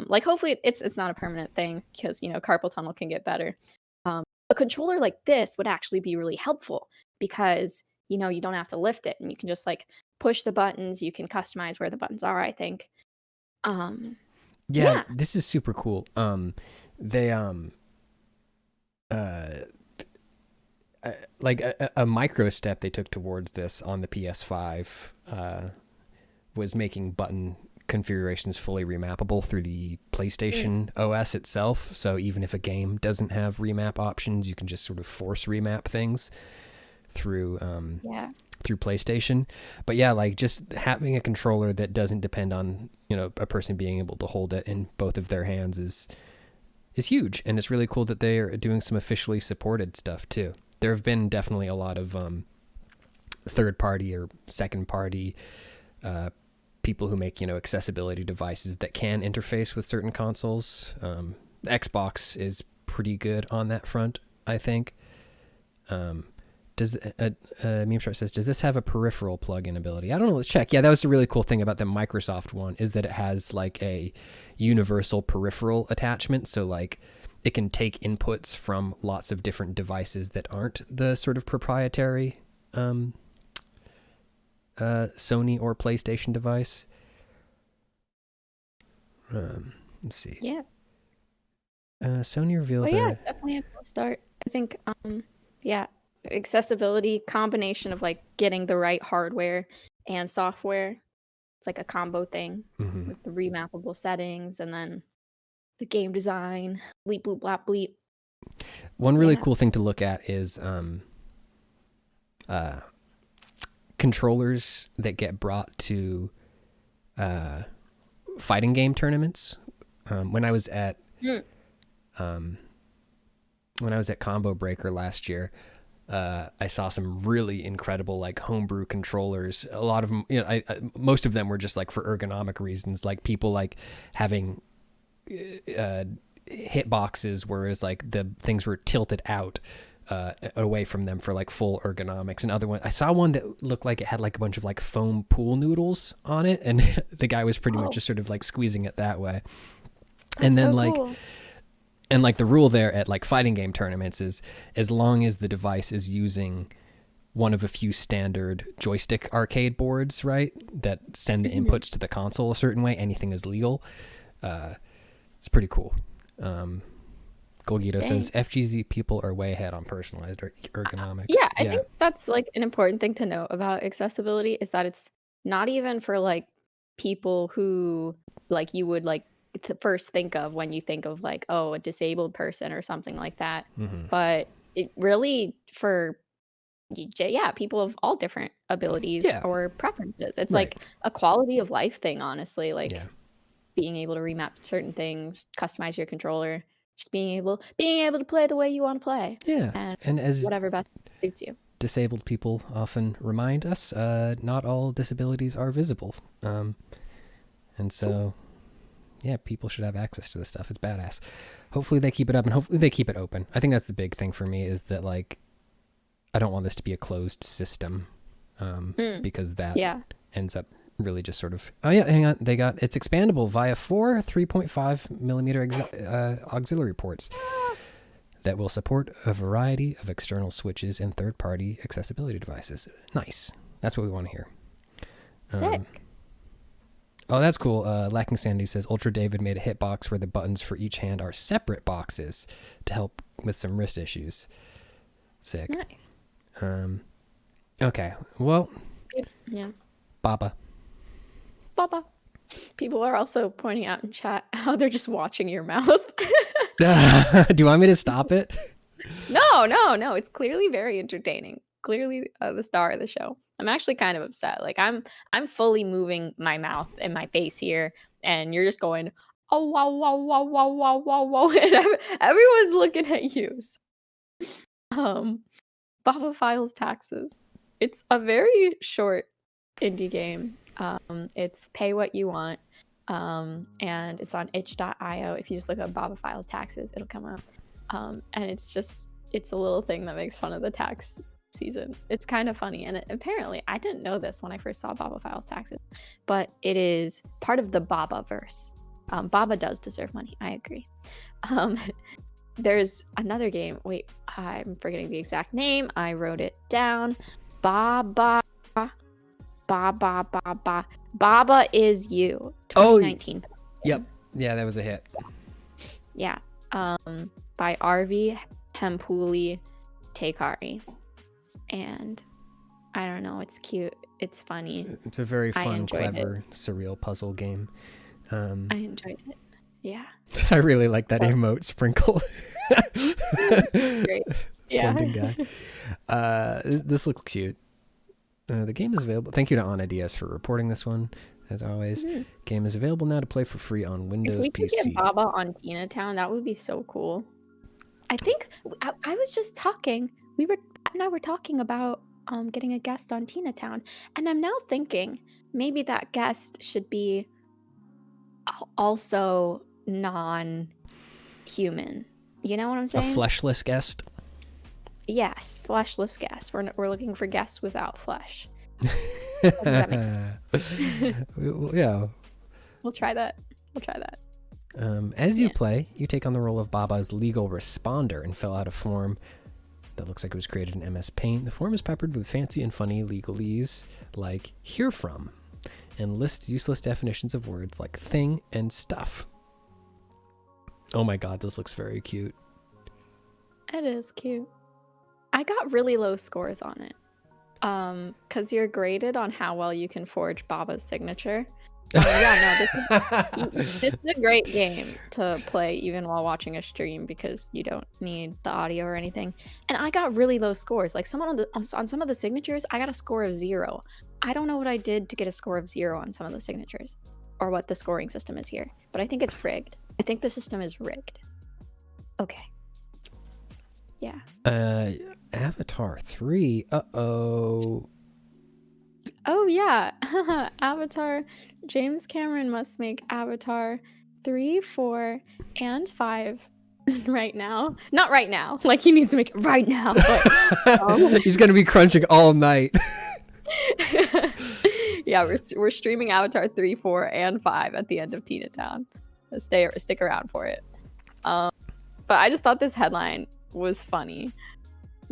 S2: like hopefully it's not a permanent thing because carpal tunnel can get better. A controller like this would actually be really helpful because you don't have to lift it and you can just like push the buttons. You can customize where the buttons are, I think.
S1: Yeah, this is super cool. They like a micro step they took towards this on the PS5 was making button configurations fully remappable through the PlayStation OS itself. So even if a game doesn't have remap options, you can just sort of force remap things through through PlayStation. But yeah, like just having a controller that doesn't depend on a person being able to hold it in both of their hands is huge, and it's really cool that they are doing some officially supported stuff too. There have been definitely a lot of third party or second party people who make accessibility devices that can interface with certain consoles. Xbox is pretty good on that front, I think. Does Meme Shark says, does this have a peripheral plug-in ability? I don't know. Let's check. Yeah, that was the really cool thing about the Microsoft one, is that it has like a universal peripheral attachment. So like it can take inputs from lots of different devices that aren't the sort of proprietary Sony or PlayStation device. Let's see.
S2: Yeah.
S1: Sony revealed.
S2: Yeah, definitely a cool start. I think. Yeah, accessibility combination of like getting the right hardware and software. It's like a combo thing with the remappable settings and then the game design. Bleep bloop blap bleep.
S1: One really cool thing to look at is controllers that get brought to fighting game tournaments. When I was at Combo Breaker last year, I saw some really incredible like homebrew controllers. A lot of them, most of them were just like for ergonomic reasons, like people like having hit boxes, whereas like the things were tilted out away from them for like full ergonomics. And other one, I saw one that looked like it had like a bunch of like foam pool noodles on it, and the guy was pretty much just sort of like squeezing it that way. And then cool. And like the rule there at like fighting game tournaments is as long as the device is using one of a few standard joystick arcade boards, right, that send the inputs to the console a certain way, anything is legal. It's pretty cool. Golgito says FGZ people are way ahead on personalized ergonomics.
S2: Yeah, I think that's like an important thing to know about accessibility is that it's not even for like people who like you would like first think of when you think of like, oh, a disabled person or something like that. But it really for people of all different abilities or preferences. It's like a quality of life thing, honestly. Like being able to remap certain things, customize your controller, just being able to play the way you want to play.
S1: Yeah, and as
S2: whatever best suits you.
S1: Disabled people often remind us, not all disabilities are visible, and so. Yeah, people should have access to this stuff. It's badass. Hopefully they keep it up and hopefully they keep it open. I think that's the big thing for me is that like, I don't want this to be a closed system because that ends up really just sort of, oh yeah, hang on. It's expandable via 4 3.5 millimeter auxiliary ports that will support a variety of external switches and third-party accessibility devices. Nice. That's what we want to hear.
S2: Sick.
S1: Oh, that's cool. Lacking Sanity says Ultra David made a hitbox where the buttons for each hand are separate boxes to help with some wrist issues. Sick.
S2: Nice.
S1: Okay. Well.
S2: Yeah.
S1: Baba.
S2: People are also pointing out in chat how they're just watching your mouth.
S1: Do you want me to stop it?
S2: No. It's clearly very entertaining. Clearly the star of the show. I'm actually kind of upset. Like I'm fully moving my mouth and my face here, and you're just going, oh wow, and everyone's looking at you. Baba Files Taxes. It's a very short indie game. It's pay what you want, and it's on itch.io. If you just look up Baba Files Taxes, it'll come up. And it's a little thing that makes fun of the tax season. It's kind of funny, and apparently I didn't know this when I first saw Baba files taxes, but it is part of the Baba verse. Baba does deserve money, I agree. There's another game, wait, I'm forgetting the exact name, I wrote it down. Baba Is You, 2019.
S1: Yep, yeah, that was a hit.
S2: Yeah, by RV Hempuli Teikari. And I don't know, it's cute, it's funny.
S1: It's a very fun, clever, surreal puzzle game.
S2: I enjoyed it. Yeah.
S1: I really like that emote sprinkle.
S2: Great. Yeah.
S1: Guy. This looks cute. The game is available. Thank you to Ana Diaz for reporting this one, as always. Game is available now to play for free on Windows
S2: if we
S1: PC.
S2: Could get Baba on Tina Town, that would be so cool. I think I was just talking. Pat and I were talking about getting a guest on Tina Town, and I'm now thinking maybe that guest should be also non-human. You know what I'm saying?
S1: A fleshless guest.
S2: Yes, fleshless guest. We're looking for guests without flesh. That makes sense.
S1: Yeah.
S2: We'll try that.
S1: As you play, you take on the role of Baba's legal responder and fill out a form that looks like it was created in MS Paint. The form is peppered with fancy and funny legalese like "hear from" and lists useless definitions of words like "thing" and "stuff." Oh my god, this looks very cute.
S2: It is cute. I got really low scores on it. Because you're graded on how well you can forge Baba's signature. This is a great game to play even while watching a stream because you don't need the audio or anything. And I got really low scores. Like on some of the signatures, I got a score of 0. I don't know what I did to get a score of 0 on some of the signatures or what the scoring system is here, but I think it's rigged. I think the system is rigged. Okay. Yeah.
S1: Avatar 3. Uh-oh.
S2: Oh yeah. Avatar. James Cameron must make Avatar 3, 4, and 5 right now. Not right now. Like he needs to make it right now. But,
S1: he's gonna be crunching all night.
S2: Yeah, we're streaming Avatar 3, 4, and 5 at the end of Tina Town. Stick around for it. But I just thought this headline was funny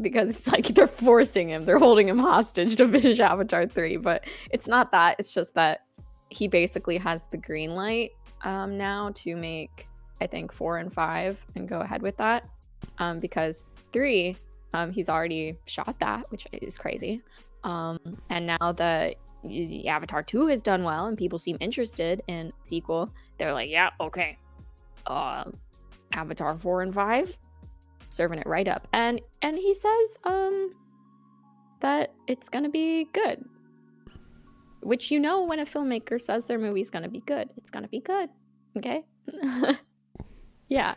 S2: because it's like they're forcing him, they're holding him hostage to finish Avatar 3, but it's not that. It's just that he basically has the green light now to make, I think, 4 and 5 and go ahead with that, because 3, he's already shot that, which is crazy. And now that Avatar 2 has done well and people seem interested in sequel, they're like, yeah, okay, Avatar 4 and 5, serving it right up. And he says that it's gonna be good, which, you know, when a filmmaker says their movie's gonna be good, it's gonna be good. Okay. Yeah,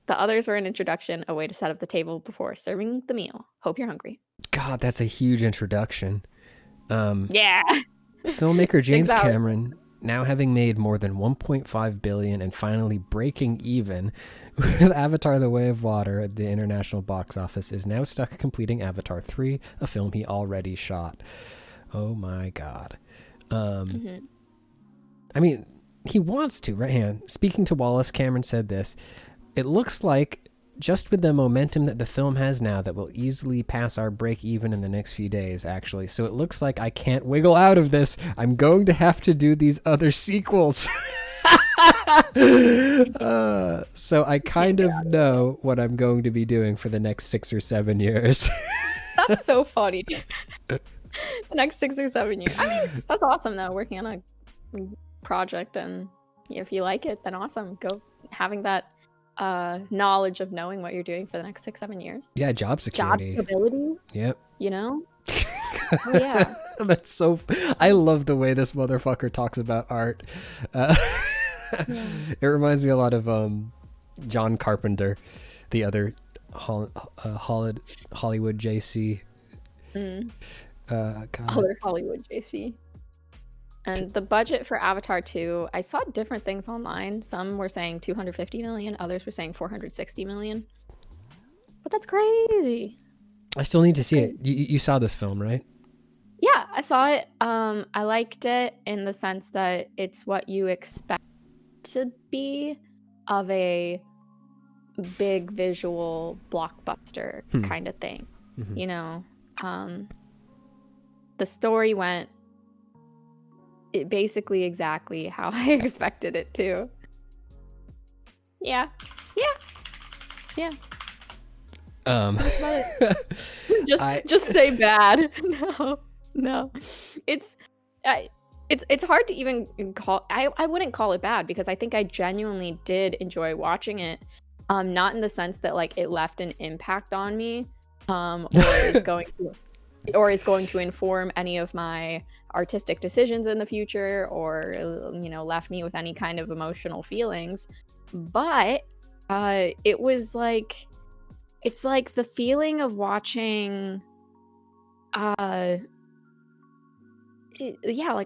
S2: the others were an introduction, a way to set up the table before serving the meal. Hope you're hungry.
S1: God, that's a huge introduction.
S2: Yeah.
S1: Filmmaker James Cameron, now having made more than 1.5 billion and finally breaking even with Avatar The Way of Water at the international box office, is now stuck completing Avatar 3, a film he already shot. Oh my god. I mean, he wants to, right? Hand. Speaking to Wallace, Cameron said this: "It looks like, just with the momentum that the film has now, that we'll easily pass our break even in the next few days, actually. So it looks like I can't wiggle out of this. I'm going to have to do these other sequels." So I kind of know what I'm going to be doing for the next 6 or 7 years.
S2: That's so funny. The next 6 or 7 years. I mean, that's awesome though, working on a project, and if you like it, then awesome. Go having that knowledge of knowing what you're doing for the next 6-7 years.
S1: Yeah, job security.
S2: Job stability.
S1: Yep.
S2: You know? Oh, yeah.
S1: That's so... I love the way this motherfucker talks about art. Yeah. It reminds me a lot of John Carpenter, the other Hollywood JC.
S2: Other Hollywood JC. And the budget for Avatar 2, I saw different things online. Some were saying 250 million, others were saying 460 million. But that's crazy.
S1: I still need to see it. You saw this film, right?
S2: Yeah, I saw it. I liked it in the sense that it's what you expect to be of a big visual blockbuster kind of thing. You know, the story went basically exactly how I expected it to. Yeah. That's about it. Just say bad. No. It's hard to even call. I wouldn't call it bad because I think I genuinely did enjoy watching it. Not in the sense that like it left an impact on me, or is going to inform any of my artistic decisions in the future, or left me with any kind of emotional feelings. But it was like, it's like the feeling of watching like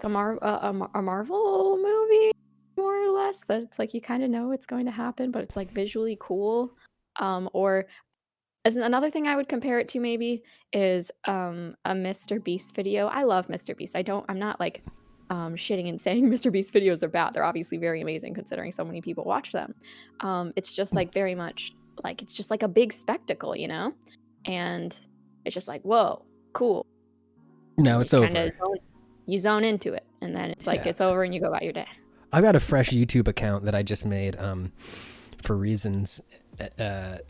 S2: a Marvel movie, more or less, that it's like you kind of know it's going to happen, but it's like visually cool. Or as another thing I would compare it to maybe is a Mr. Beast video. I love Mr. Beast. I'm not like shitting and saying Mr. Beast videos are bad. They're obviously very amazing considering so many people watch them. It's just like very much like, it's just like a big spectacle, and it's just like, whoa, cool.
S1: No, it's over.
S2: You zone into it, and then it's like it's over, and you go about your day.
S1: I've got a fresh YouTube account that I just made for reasons, to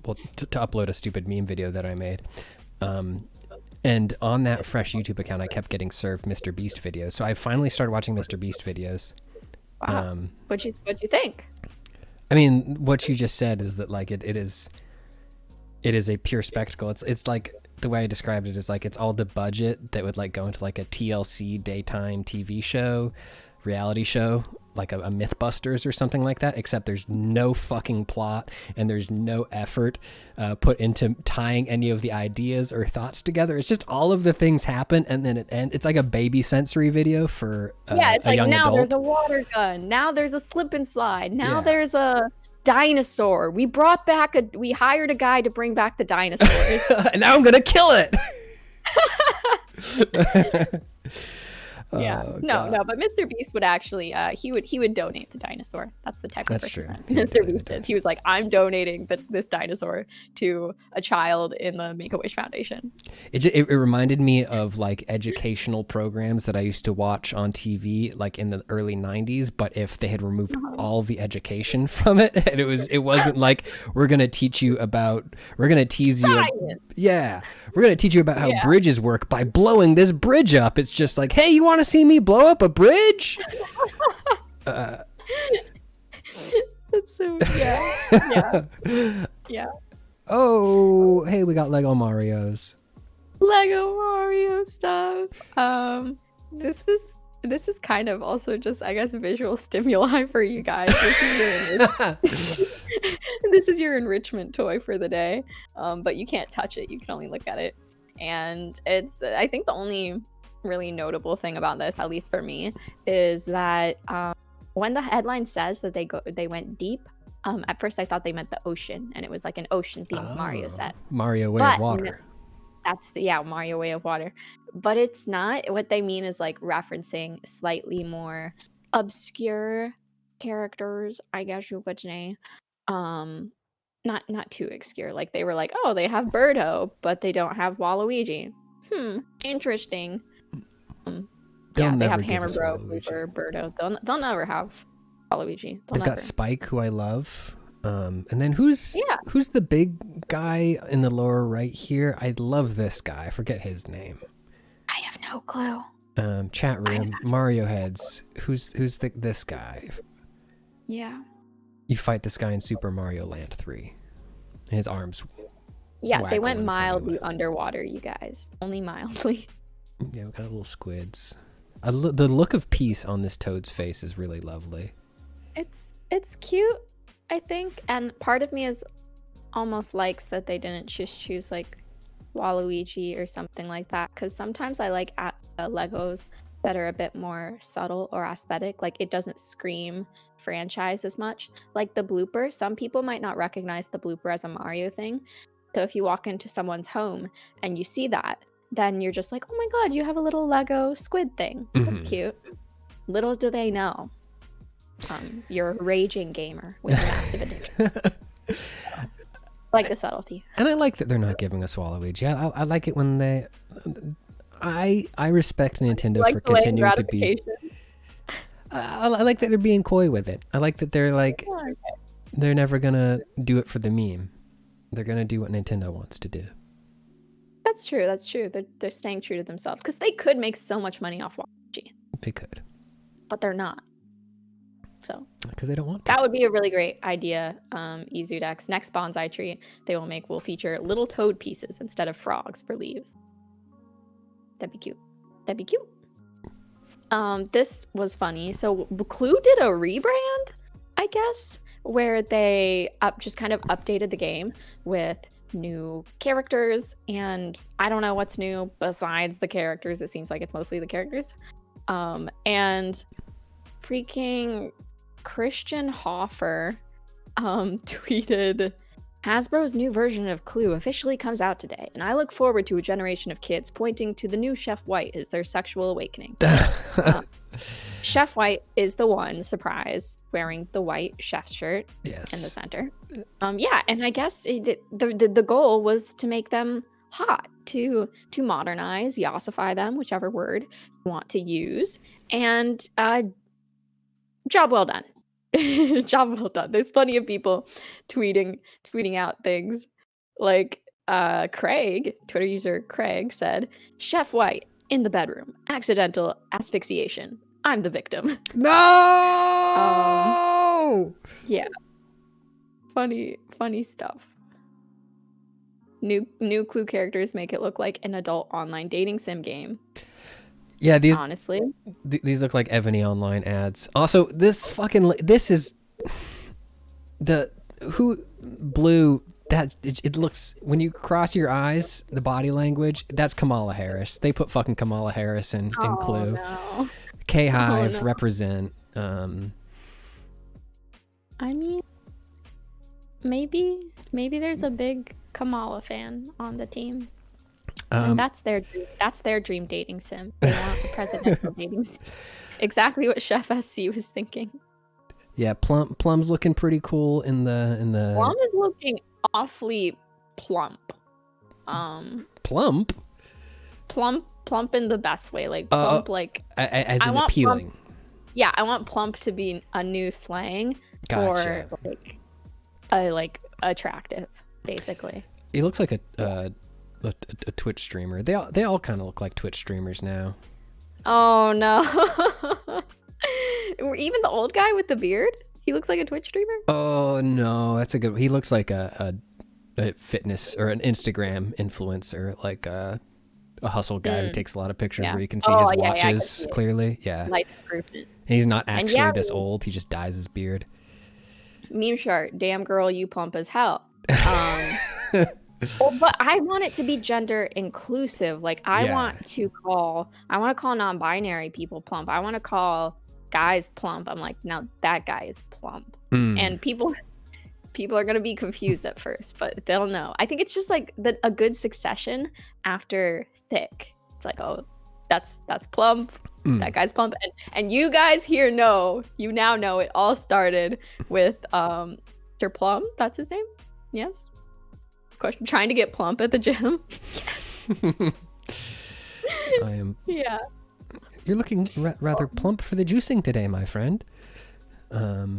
S1: upload a stupid meme video that I made. And on that fresh YouTube account, I kept getting served Mr. Beast videos. So I finally started watching Mr. Beast videos.
S2: Wow. What'd you think?
S1: I mean, what you just said is that like it is a pure spectacle. It's like, the way I described it is like, it's all the budget that would like go into like a TLC daytime TV show, reality show, like a Mythbusters or something like that, except there's no fucking plot and there's no effort put into tying any of the ideas or thoughts together. It's just all of the things happen, and then it's like a baby sensory video for
S2: it's
S1: a
S2: like,
S1: young
S2: now
S1: adult.
S2: There's a water gun, now there's a slip and slide, now there's a dinosaur. We hired a guy to bring back the dinosaurs.
S1: And now I'm gonna kill it.
S2: No, but Mr. Beast would actually he would donate the dinosaur. That's the type of person that Mr. Beast is. He was like, I'm donating this dinosaur to a child in the Make-A-Wish Foundation.
S1: It reminded me of like educational programs that I used to watch on TV like in the early 90s, but if they had removed all the education from it, and it wasn't like, we're gonna tease you
S2: Science.
S1: we're gonna teach you about how bridges work by blowing this bridge up. It's just like, hey, you want to see me blow up a bridge?
S2: That's so yeah.
S1: Oh, hey, we got Lego Marios.
S2: Lego Mario stuff. This is kind of also just, I guess, visual stimuli for you guys. This is your enrichment toy for the day. But you can't touch it. You can only look at it. And it's, I think the only really notable thing about this, at least for me, is that when the headline says that they went deep, at first I thought they meant the ocean, and it was like an ocean themed Mario set.
S1: Mario Way of Water.
S2: That's Mario Way of Water. But it's not. What they mean is like referencing slightly more obscure characters, I guess you could say. Not too obscure. Like they were like, oh, they have Birdo, but they don't have Waluigi. Interesting. They have Hammer Bro, Blooper, Birdo. They'll never have Waluigi.
S1: They've got Spike, who I love. And then who's the big guy in the lower right here? I love this guy. I forget his name.
S2: I have no clue.
S1: Chat room, Mario heads. Who's this guy?
S2: Yeah.
S1: You fight this guy in Super Mario Land 3. His arms.
S2: Yeah, they went mildly underwater, you guys. Only mildly.
S1: Yeah, we got little squids. The look of peace on this toad's face is really lovely.
S2: It's cute, I think, and part of me is almost likes that they didn't just choose like Waluigi or something like that, because sometimes I like Legos that are a bit more subtle or aesthetic. Like it doesn't scream franchise as much. Like the blooper, some people might not recognize the blooper as a Mario thing, So if you walk into someone's home and you see that, then you're just like, oh my god, you have a little Lego squid thing. That's cute. Little do they know, you're a raging gamer with massive addiction. Like the subtlety.
S1: And I like that they're not giving us Waluigi. I like it when they... I respect Nintendo
S2: like
S1: for continuing to be...
S2: gratification.
S1: I like that they're being coy with it. I like that they're like...
S2: Oh, okay.
S1: They're never gonna do it for the meme. They're gonna do what Nintendo wants to do.
S2: That's true. That's true. They're staying true to themselves because they could make so much money off Waluigi,
S1: They could.
S2: but they're not. So
S1: Because they don't want to.
S2: that would be a really great idea. Ezudex next bonsai tree they will feature little toad pieces instead of frogs for leaves. That'd be cute. That'd be cute. This was funny. So Clue did a rebrand, I guess, where they just kind of updated the game with new characters, and I don't know what's new besides the characters. It seems like it's mostly the characters. And freaking Christian Hoffer tweeted, Hasbro's new version of Clue officially comes out today, and I look forward to a generation of kids pointing to the new Chef White as their sexual awakening. Chef White is the one, surprise, wearing the white chef's shirt
S1: Yes.
S2: in the center. Yeah, and I guess the goal was to make them hot, to modernize, yossify them, whichever word you want to use, and job well done. Job well done. There's plenty of people tweeting out things like Craig, Twitter user Craig, said, Chef White in the bedroom, accidental asphyxiation. I'm the victim.
S1: No!
S2: Yeah. Funny stuff. New Clue characters make it look like an adult online dating sim game.
S1: Yeah, these
S2: honestly,
S1: these look like Ebony Online ads. Also, this is the blue. That it looks, when you cross your eyes, the body language, that's Kamala Harris. They put fucking Kamala Harris in Clue.
S2: No.
S1: K-Hive represent.
S2: I mean, maybe there's a big Kamala fan on the team. And that's their dream dating sim. They want a presidential dating sim. Exactly what Chef SC was thinking.
S1: Yeah, Plum's looking pretty cool in the.
S2: Plum is looking awfully plump.
S1: Plump?
S2: Plump in the best way, like plump, like
S1: as in appealing.
S2: Plump, yeah, I want plump to be a new slang
S1: Gotcha.
S2: for like attractive, basically.
S1: He looks like a Twitch streamer. They all kind of look like Twitch streamers now.
S2: Oh no. Even the old guy with the beard, he looks like a Twitch streamer.
S1: Oh no, that's a good. He looks like a fitness or an Instagram influencer, like a hustle guy who takes a lot of pictures where you can see his watches clearly. Yeah,
S2: life improvement.
S1: And he's not actually this old. He just dyes his beard.
S2: Meme chart. Damn girl, you plump as hell. Well, but I want it to be gender inclusive. Like I want to call non-binary people plump. I want to call guys plump. I'm like, now that guy is plump. And people are gonna be confused at first, but they'll know. I think it's just like a good succession after thick. It's like, oh, that's plump. That guy's plump. And you guys here you now know it all started with Mr. Plum. That's his name? Yes. Question, trying to get plump at the gym.
S1: I am.
S2: Yeah.
S1: You're looking rather plump for the juicing today, my friend. God.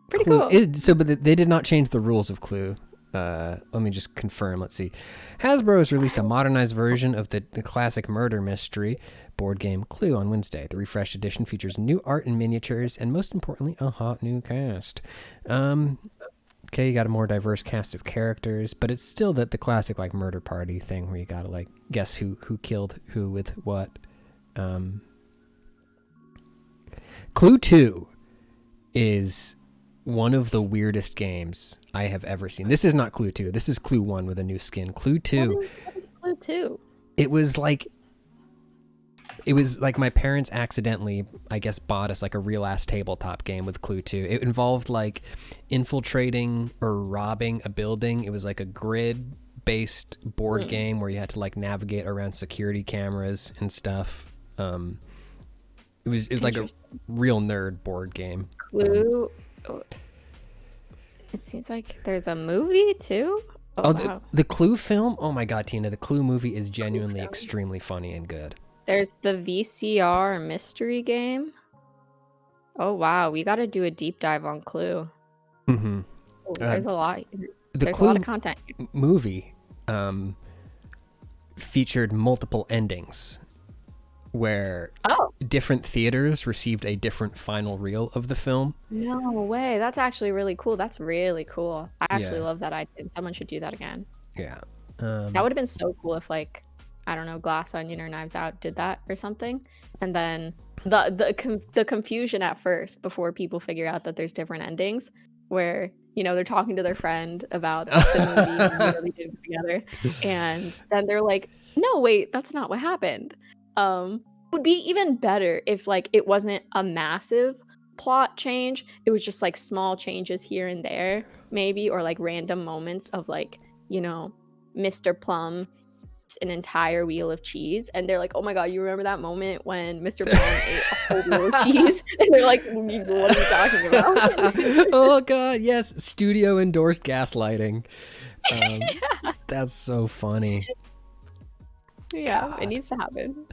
S2: Pretty
S1: Clue
S2: cool.
S1: But they did not change the rules of Clue. Let me just confirm. Let's see. Hasbro has released a modernized version of the classic murder mystery board game Clue on Wednesday. The refreshed edition features new art and miniatures, and most importantly, a hot new cast. Okay, you got a more diverse cast of characters, but it's still the classic like murder party thing where you gotta like guess who killed who with what. Clue 2 is one of the weirdest games I have ever seen. This is not Clue 2. This is Clue 1 with a new skin. Clue 2.
S2: What is Clue 2?
S1: It was like It was like my parents accidentally, I guess, bought us like a real ass tabletop game with Clue 2. It involved like infiltrating or robbing a building. It was like a grid based board game where you had to like navigate around security cameras and stuff. It was like a real nerd board game.
S2: Clue. It seems like there's a movie too. Wow.
S1: The Clue film? Oh my god, Tina, the Clue movie is genuinely extremely funny and good.
S2: There's the VCR mystery game. Oh wow, we got to do a deep dive on Clue.
S1: Mm-hmm.
S2: There's a lot. There's
S1: Clue
S2: a lot of content.
S1: Movie featured multiple endings where different theaters received a different final reel of the film.
S2: No way. That's actually really cool. That's really cool. I actually love that idea. Someone should do that again.
S1: Yeah.
S2: That would have been so cool if, like, I don't know, Glass Onion or Knives Out did that or something. And then the confusion at first before people figure out that there's different endings where, you know, they're talking to their friend about the movie and they did it together. And then they're like, no, wait, that's not what happened. Would be even better if like it wasn't a massive plot change. It was just like small changes here and there, maybe, or like random moments of like, you know, Mr. Plum eats an entire wheel of cheese, and they're like, "Oh my god, you remember that moment when Mr. Plum ate a whole wheel of cheese?" And they're like, "What are you talking about?"
S1: Oh god, yes, studio endorsed gaslighting. That's so funny.
S2: Yeah, it needs to happen.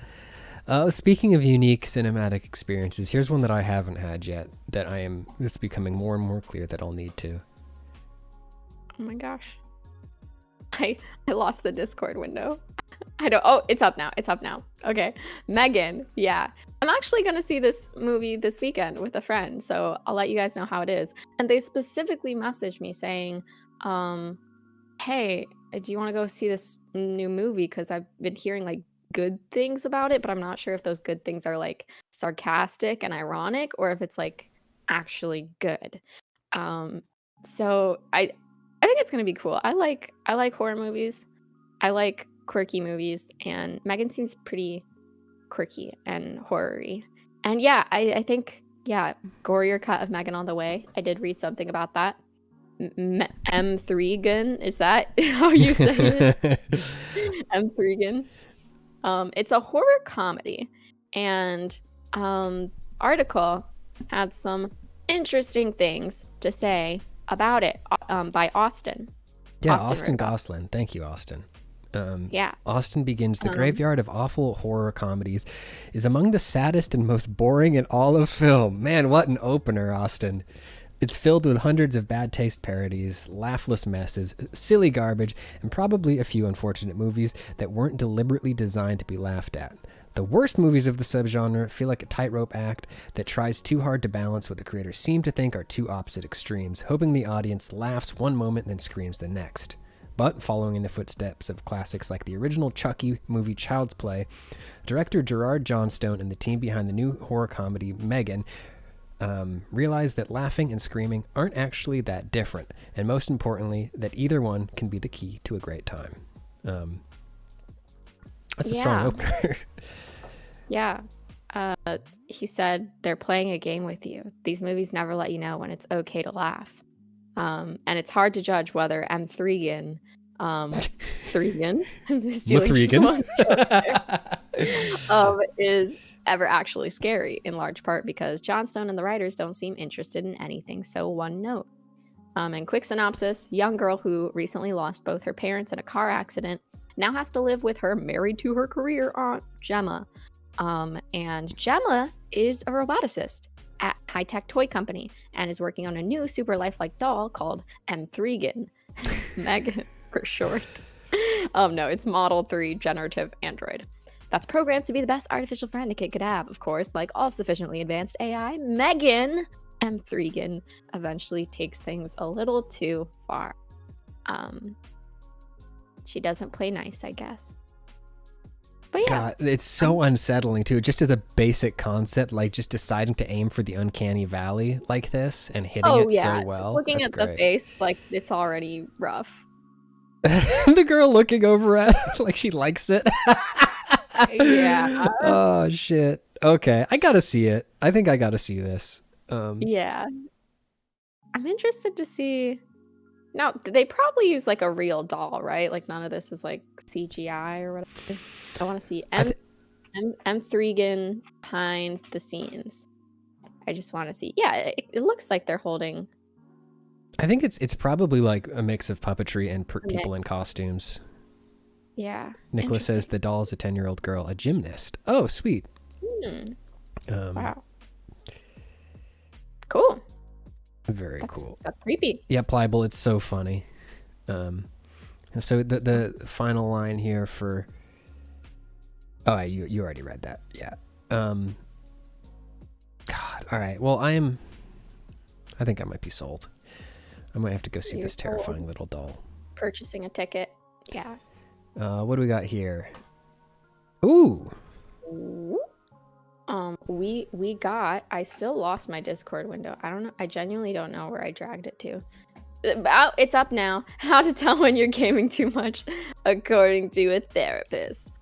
S1: Speaking of unique cinematic experiences, here's one that I haven't had yet that it's becoming more and more clear that I'll need to.
S2: Oh my gosh. I lost the Discord window. I don't. Oh, it's up now. It's up now. Okay. Megan. Yeah. I'm actually going to see this movie this weekend with a friend, so I'll let you guys know how it is. And they specifically messaged me saying, hey, do you want to go see this new movie? Because I've been hearing like good things about it, but I'm not sure if those good things are like sarcastic and ironic or if it's like actually good. So I think it's gonna be cool. I like horror movies. I like quirky movies, and Megan seems pretty quirky and horror-y. And yeah, I think gorier cut of Megan on the way. I did read something about that. M3gan, is that how you say it? M3gan. It's a horror comedy, and article had some interesting things to say about it by Austin.
S1: Yeah, Austin Goslin. Thank you, Austin. Austin begins, the graveyard of awful horror comedies is among the saddest and most boring in all of film. Man, what an opener, Austin. It's filled with hundreds of bad taste parodies, laughless messes, silly garbage, and probably a few unfortunate movies that weren't deliberately designed to be laughed at. The worst movies of the subgenre feel like a tightrope act that tries too hard to balance what the creators seem to think are two opposite extremes, hoping the audience laughs one moment and then screams the next. But, following in the footsteps of classics like the original Chucky movie Child's Play, director Gerard Johnstone and the team behind the new horror comedy Megan realized that laughing and screaming aren't actually that different, and most importantly, that either one can be the key to a great time. That's a strong opener.
S2: Yeah. He said, they're playing a game with you. These movies never let you know when it's okay to laugh. And it's hard to judge whether M3gan, is ever actually scary, in large part because Johnstone and the writers don't seem interested in anything so one note. And quick synopsis, young girl who recently lost both her parents in a car accident now has to live with her married to her career aunt, Gemma. And Gemma is a roboticist at high-tech toy company and is working on a new super lifelike doll called M3gan, Megan for short. No, it's Model 3 generative android. That's programmed to be the best artificial friend a kid could have. Of course, like all sufficiently advanced AI, Megan M3gan eventually takes things a little too far. She doesn't play nice, I guess. But yeah.
S1: God, it's so unsettling too, just as a basic concept, like just deciding to aim for the uncanny valley like this and hitting it so well.
S2: Looking at the face, like it's already rough.
S1: The girl looking over at like she likes it.
S2: Yeah.
S1: Oh shit. Okay, I gotta see it. I think I gotta see this.
S2: Yeah. I'm interested to see. Now, they probably use like a real doll, right? Like none of this is like CGI or whatever. I want to see M. Thregan behind the scenes. I just want to see. Yeah, it looks like they're holding.
S1: I think it's probably like a mix of puppetry and people in costumes.
S2: Yeah.
S1: Nicholas says the doll is a 10-year-old girl, a gymnast. Oh, sweet.
S2: Wow. Cool.
S1: Very cool.
S2: That's creepy.
S1: Yeah, Pliable, it's so funny. So the final line here for... Oh, you already read that. Yeah. God, all right. Well, I think I might be sold. I might have to go see this terrifying little doll.
S2: Purchasing a ticket. Yeah.
S1: What do we got here? Ooh.
S2: We got. I still lost my Discord window. I don't know. I genuinely don't know where I dragged it to. It's up now. How to tell when you're gaming too much, according to a therapist.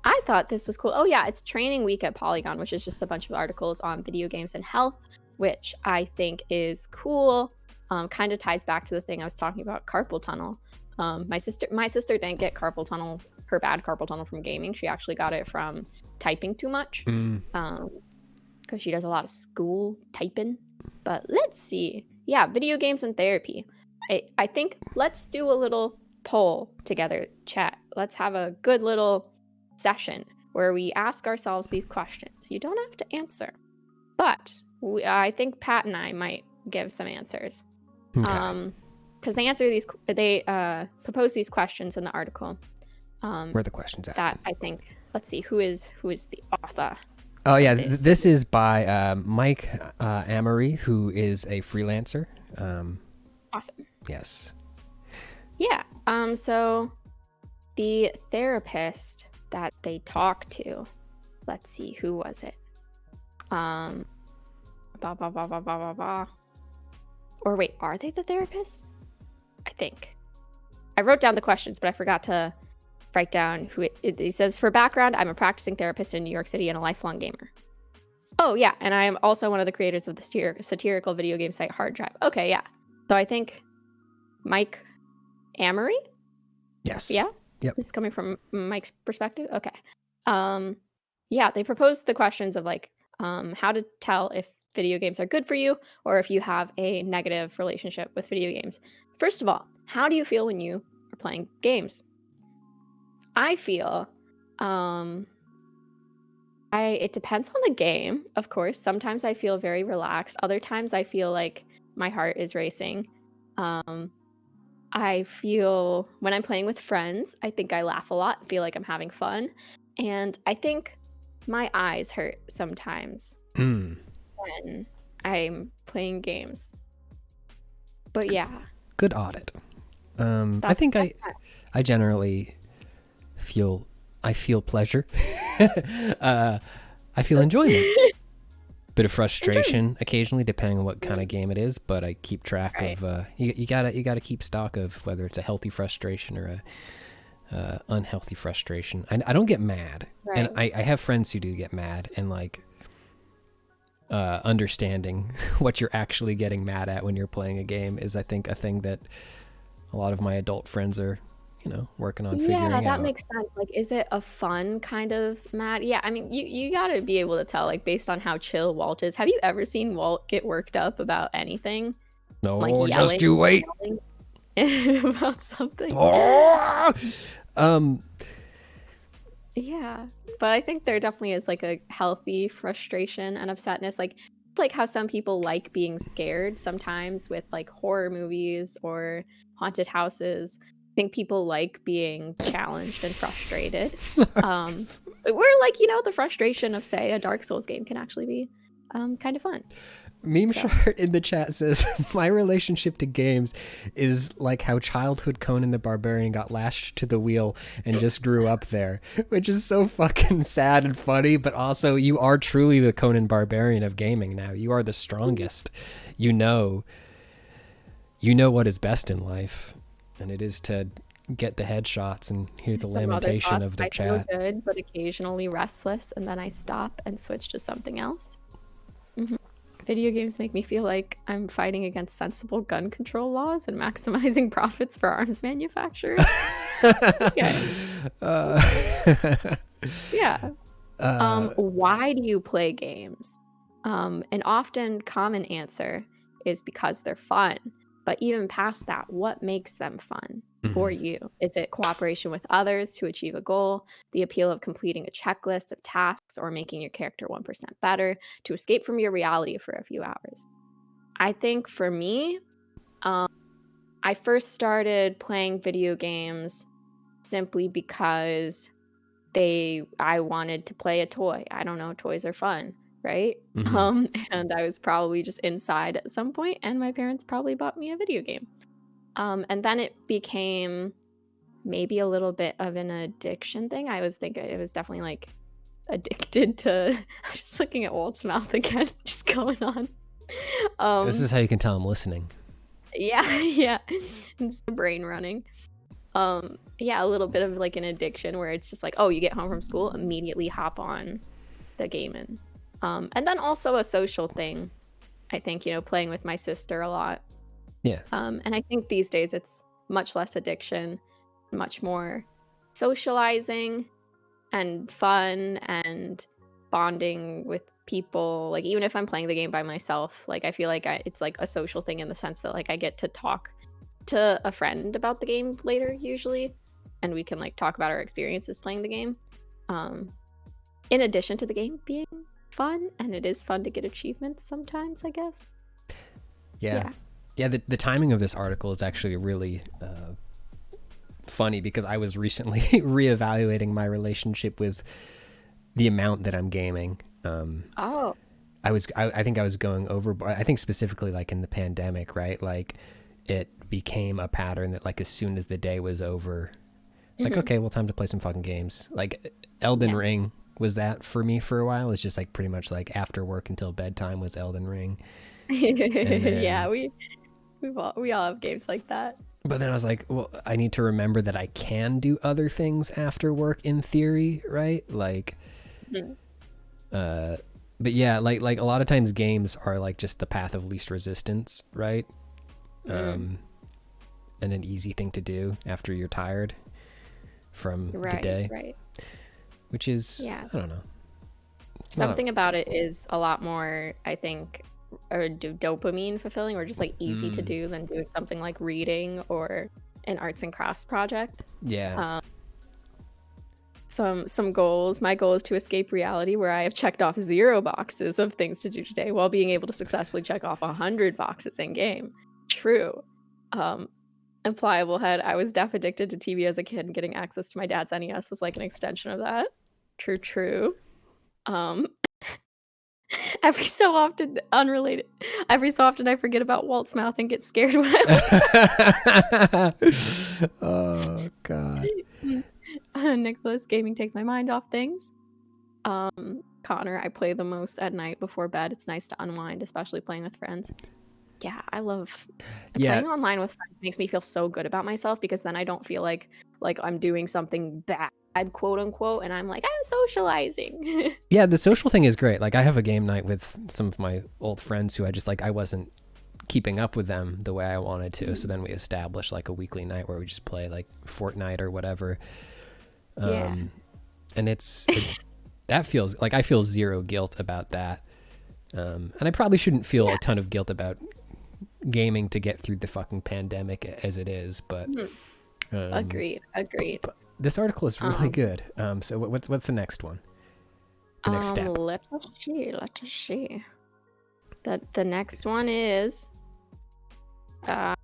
S2: I thought this was cool. Oh yeah, it's training week at Polygon, which is just a bunch of articles on video games and health, which I think is cool. Kind of ties back to the thing I was talking about, carpal tunnel. My sister didn't get carpal tunnel, her bad carpal tunnel from gaming. She actually got it from typing too much, because she does a lot of school typing. But let's see. Yeah, video games and therapy. I think let's do a little poll together, chat. Let's have a good little session where we ask ourselves these questions. You don't have to answer, but I think Pat and I might give some answers.
S1: Okay.
S2: Because they propose these questions in the article.
S1: Where are the questions at?
S2: That I think. Let's see, who is the author?
S1: Oh yeah, this is by Mike Amory, who is a freelancer.
S2: Awesome.
S1: Yes.
S2: Yeah. So the therapist that they talked to, let's see, who was it? Or wait, are they the therapist? I think. I wrote down the questions, but I forgot to write down who it says. For background, I'm a practicing therapist in New York City and a lifelong gamer. Oh yeah, and I am also one of the creators of the satirical video game site Hard Drive. Okay, yeah. So I think Mike Amory?
S1: Yes.
S2: Yeah?
S1: Yep.
S2: This is coming from Mike's perspective? Okay. Yeah, they proposed the questions of like how to tell if video games are good for you or if you have a negative relationship with video games. First of all, how do you feel when you are playing games? I feel it depends on the game, of course. Sometimes I feel very relaxed. Other times I feel like my heart is racing. I feel when I'm playing with friends, I think I laugh a lot, feel like I'm having fun. And I think my eyes hurt sometimes when I'm playing games. But yeah.
S1: Good audit. I think I generally feel pleasure. I feel enjoyment. Bit of frustration occasionally, depending on what kind of game it is. But I keep track of. You gotta keep stock of whether it's a healthy frustration or a unhealthy frustration. I don't get mad, and I have friends who do get mad, and like understanding what you're actually getting mad at when you're playing a game is, I think, a thing that a lot of my adult friends are, working on figuring out.
S2: Yeah, that makes sense. Like, is it a fun kind of mad? Yeah, I mean, you gotta be able to tell, like, based on how chill Walt is. Have you ever seen Walt get worked up about anything?
S1: No,
S2: like
S1: just you wait.
S2: About something. Yeah, but I think there definitely is like a healthy frustration and upsetness. Like, it's like how some people like being scared sometimes with like horror movies or haunted houses. I think people like being challenged and frustrated. We're like, the frustration of, say, a Dark Souls game can actually be kind of fun.
S1: Meme Shard in the chat says, my relationship to games is like how childhood Conan the Barbarian got lashed to the wheel and just grew up there, which is so fucking sad and funny, but also you are truly the Conan Barbarian of gaming now. You are the strongest. You know what is best in life, and it is to get the headshots and hear the
S2: Some other
S1: lamentation
S2: thoughts,
S1: of the
S2: I
S1: chat.
S2: feel good, but occasionally restless, and then I stop and switch to something else. Video games make me feel like I'm fighting against sensible gun control laws and maximizing profits for arms manufacturers. Yeah. Why do you play games? An often common answer is because they're fun. But even past that, what makes them fun for you? Is it cooperation with others to achieve a goal, the appeal of completing a checklist of tasks, or making your character 1% better to escape from your reality for a few hours? I think for me, I first started playing video games simply because I wanted to play a toy. I don't know, toys are fun, right? And I was probably just inside at some point, and my parents probably bought me a video game. And then it became maybe a little bit of an addiction thing. I was thinking it was definitely like addicted to I'm just looking at Walt's mouth again, just going on.
S1: This is how you can tell I'm listening.
S2: Yeah. It's the brain running. Yeah, a little bit of like an addiction where it's just like, oh, you get home from school, immediately hop on the gaming. And then also a social thing. I think, playing with my sister a lot.
S1: Yeah.
S2: And I think these days it's much less addiction, much more socializing and fun and bonding with people. Like, even if I'm playing the game by myself, like I feel like it's like a social thing in the sense that like I get to talk to a friend about the game later usually, and we can like talk about our experiences playing the game, in addition to the game being fun. And it is fun to get achievements sometimes, I guess.
S1: Yeah, the timing of this article is actually really funny because I was recently reevaluating my relationship with the amount that I'm gaming. I think I was going overboard. I think specifically like in the pandemic, right? Like it became a pattern that like as soon as the day was over, it's like, okay, well, time to play some fucking games. Like Elden Ring was that for me for a while. It's just like pretty much like after work until bedtime was Elden Ring.
S2: Yeah, we all have games like that.
S1: But then I was like, well, I need to remember that I can do other things after work in theory, right? Like, but yeah, like a lot of times games are like just the path of least resistance, right? And an easy thing to do after you're tired from the day.
S2: Right.
S1: Which is, I don't know.
S2: Something about it is a lot more, I think, or dopamine fulfilling, or just like easy to do than doing something like reading or an arts and crafts project.
S1: Yeah.
S2: Some goals. My goal is to escape reality, where I have checked off 0 boxes of things to do today while being able to successfully check off 100 boxes in game. True. And Pliable Head, I was deaf addicted to TV as a kid, and getting access to my dad's NES was like an extension of that. True. Every so often, unrelated, I forget about Walt's mouth and get scared when I
S1: Oh, God.
S2: Nicholas, gaming takes my mind off things. Connor, I play the most at night before bed. It's nice to unwind, especially playing with friends. Yeah, I love playing online with friends. Makes me feel so good about myself, because then I don't feel like I'm doing something bad, quote unquote, and I'm like, I'm socializing.
S1: Yeah, the social thing is great. Like I have a game night with some of my old friends who I wasn't keeping up with them the way I wanted to. So then we established like a weekly night where we just play like Fortnite or whatever. And that feels like I feel zero guilt about that. And I probably shouldn't feel a ton of guilt about gaming to get through the fucking pandemic as it is, but
S2: Agreed.
S1: But this article is really good. So what's the next one? The next step.
S2: Let us see. The next one is God,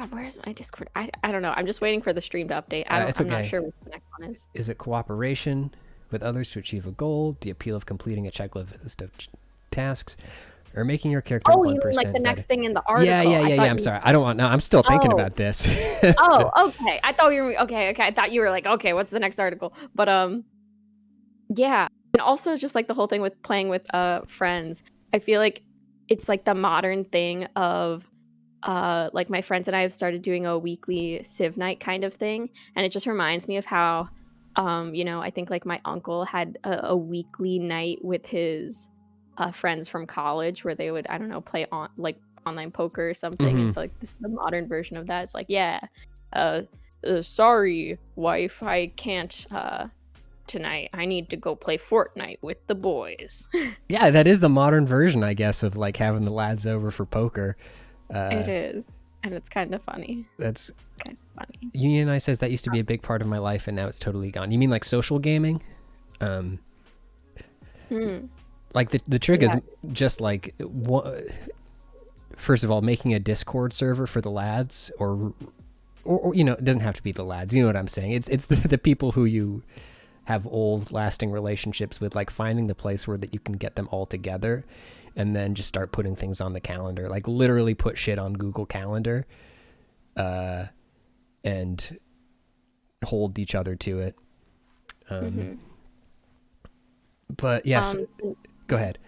S2: where's my Discord? I don't know. I'm just waiting for the stream to update. I'm not sure what the next one is.
S1: Is it cooperation with others to achieve a goal, the appeal of completing a checklist of tasks, or making your character 1%
S2: you mean like the next thing in the article?
S1: Yeah. I'm sorry. I don't want. No, I'm still thinking about this.
S2: Oh, okay. I thought you were okay. I thought you were like, okay, what's the next article? But yeah, and also just like the whole thing with playing with friends. I feel like it's like the modern thing of like my friends and I have started doing a weekly Civ night kind of thing, and it just reminds me of how, I think like my uncle had a weekly night with his friends from college where they would, I don't know, play on like online poker or something.
S1: Mm-hmm.
S2: It's like this is the modern version of that. It's like, yeah, uh, sorry, wife, I can't tonight. I need to go play Fortnite with the boys.
S1: Yeah, that is the modern version, I guess, of like having the lads over for poker.
S2: It is, and it's kind of funny.
S1: That's
S2: Kind of funny.
S1: Union I says that used to be a big part of my life, and now it's totally gone. You mean like social gaming? Like the trick is just like first of all, making a Discord server for the lads, or it doesn't have to be the lads. You know what I'm saying? It's the people who you have old lasting relationships with, like finding the place where that you can get them all together, and then just start putting things on the calendar, like literally put shit on Google Calendar, and hold each other to it. But yes, go ahead.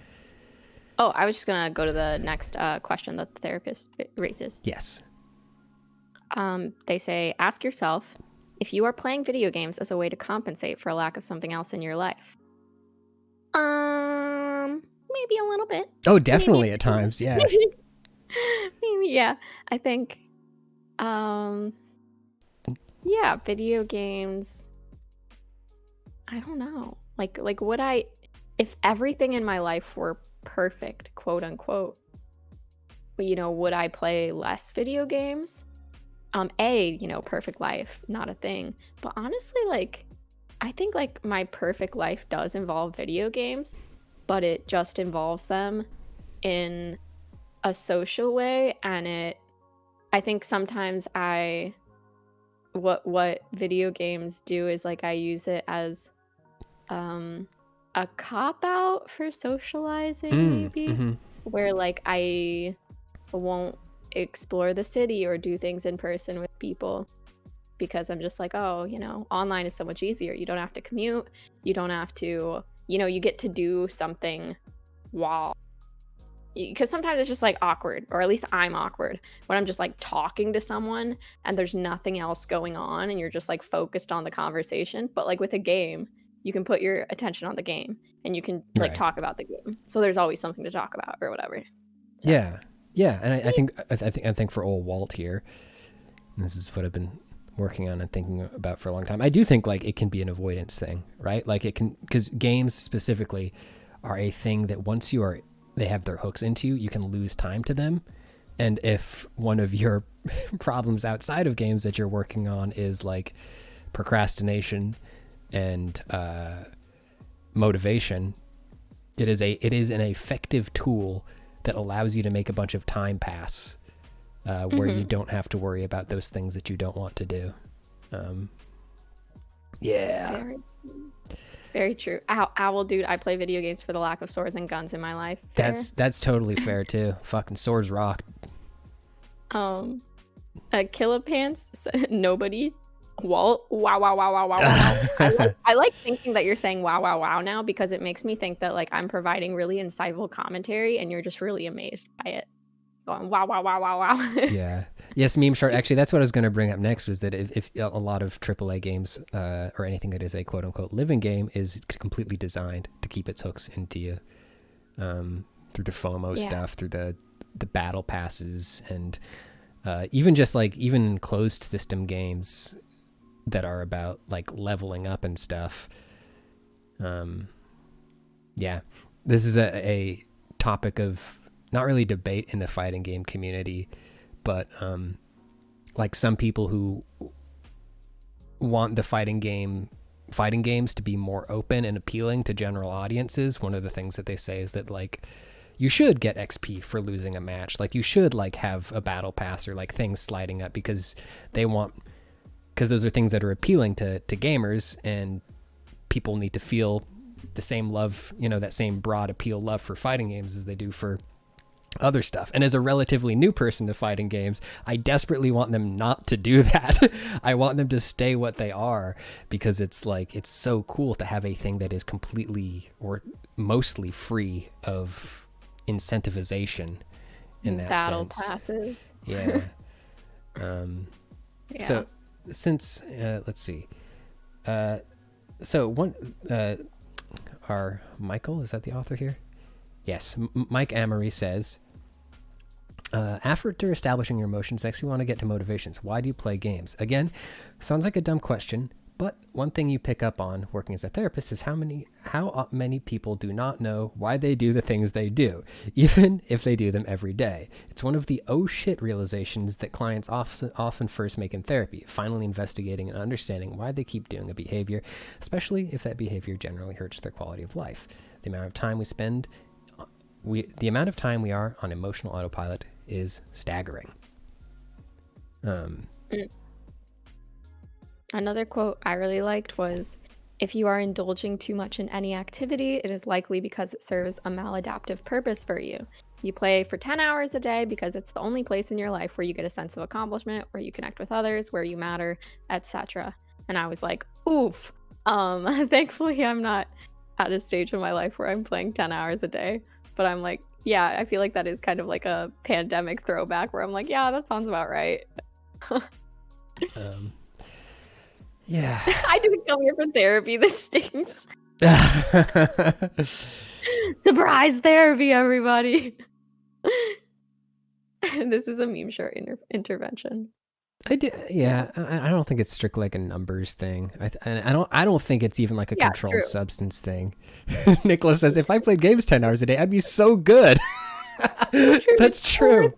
S2: Oh, I was just gonna go to the next question that the therapist raises.
S1: Yes.
S2: They say, ask yourself if you are playing video games as a way to compensate for a lack of something else in your life. Maybe a little bit.
S1: Oh, definitely at times, yeah.
S2: Maybe, yeah. I think, yeah, video games. I don't know. Like would I, if everything in my life were perfect, quote unquote, would I play less video games? Perfect life, not a thing. But honestly, like, I think like my perfect life does involve video games, but it just involves them in a social way. And I think sometimes what video games do is like I use it as a cop out for socializing, maybe, where like I won't explore the city or do things in person with people because I'm just like, oh, online is so much easier. You don't have to commute. You don't have to, you get to do something because sometimes it's just like awkward, or at least I'm awkward when I'm just like talking to someone and there's nothing else going on and you're just like focused on the conversation. But like with a game, you can put your attention on the game and you can like talk about the game. So there's always something to talk about or whatever. So.
S1: Yeah, and I think for old Walt here, and this is what I've been working on and thinking about for a long time. I do think like it can be an avoidance thing, right? Like it can, because games specifically are a thing that once they have their hooks into you, you can lose time to them. And if one of your problems outside of games that you're working on is like procrastination and motivation, it is an effective tool that allows you to make a bunch of time pass where you don't have to worry about those things that you don't want to do.
S2: Very, very true. Owl dude, I play video games for the lack of swords and guns in my life. Fair?
S1: That's totally fair too. Fucking swords rock.
S2: Kilopants, nobody. Walt, wow. I like thinking that you're saying wow now because it makes me think that like I'm providing really insightful commentary and you're just really amazed by it. Going wow.
S1: Yeah. Yes, meme short. Actually, that's what I was going to bring up next, was that if a lot of AAA games or anything that is a quote unquote living game is completely designed to keep its hooks into you through the FOMO stuff, through the battle passes, and even just like even closed system games that are about like leveling up and stuff. This is a topic of not really debate in the fighting game community, but like some people who want the fighting games to be more open and appealing to general audiences. One of the things that they say is that like you should get XP for losing a match. Like you should like have a battle pass or like things sliding up because those are things that are appealing to gamers, and people need to feel the same love, that same broad appeal love for fighting games as they do for other stuff. And as a relatively new person to fighting games, I desperately want them not to do that. I want them to stay what they are, because it's like, it's so cool to have a thing that is completely or mostly free of incentivization in that
S2: Battle
S1: sense.
S2: passes.
S1: Yeah.
S2: Yeah.
S1: So since let's see. So one our Michael, is that the author here? Yes, Mike Amory says, after establishing your emotions, next we want to get to motivations. Why do you play games? Again, sounds like a dumb question, but one thing you pick up on working as a therapist is how many people do not know why they do the things they do, even if they do them every day. It's one of the oh shit realizations that clients often first make in therapy, finally investigating and understanding why they keep doing a behavior, especially if that behavior generally hurts their quality of life. The amount of time we are on emotional autopilot is staggering.
S2: Another quote I really liked was, if you are indulging too much in any activity, it is likely because it serves a maladaptive purpose for you. You play for 10 hours a day because it's the only place in your life where you get a sense of accomplishment, where you connect with others, where you matter, etc. And I was like, oof. Thankfully, I'm not at a stage in my life where I'm playing 10 hours a day. But I'm like, yeah, I feel like that is kind of like a pandemic throwback where I'm like, yeah, that sounds about right.
S1: Yeah.
S2: I didn't come here for therapy. This stinks. Surprise therapy, everybody. This is a meme shirt intervention.
S1: I don't think it's strictly like a numbers thing. I don't think it's even like a controlled substance thing. Nicholas says, if I played games 10 hours a day, I'd be so good. That's true.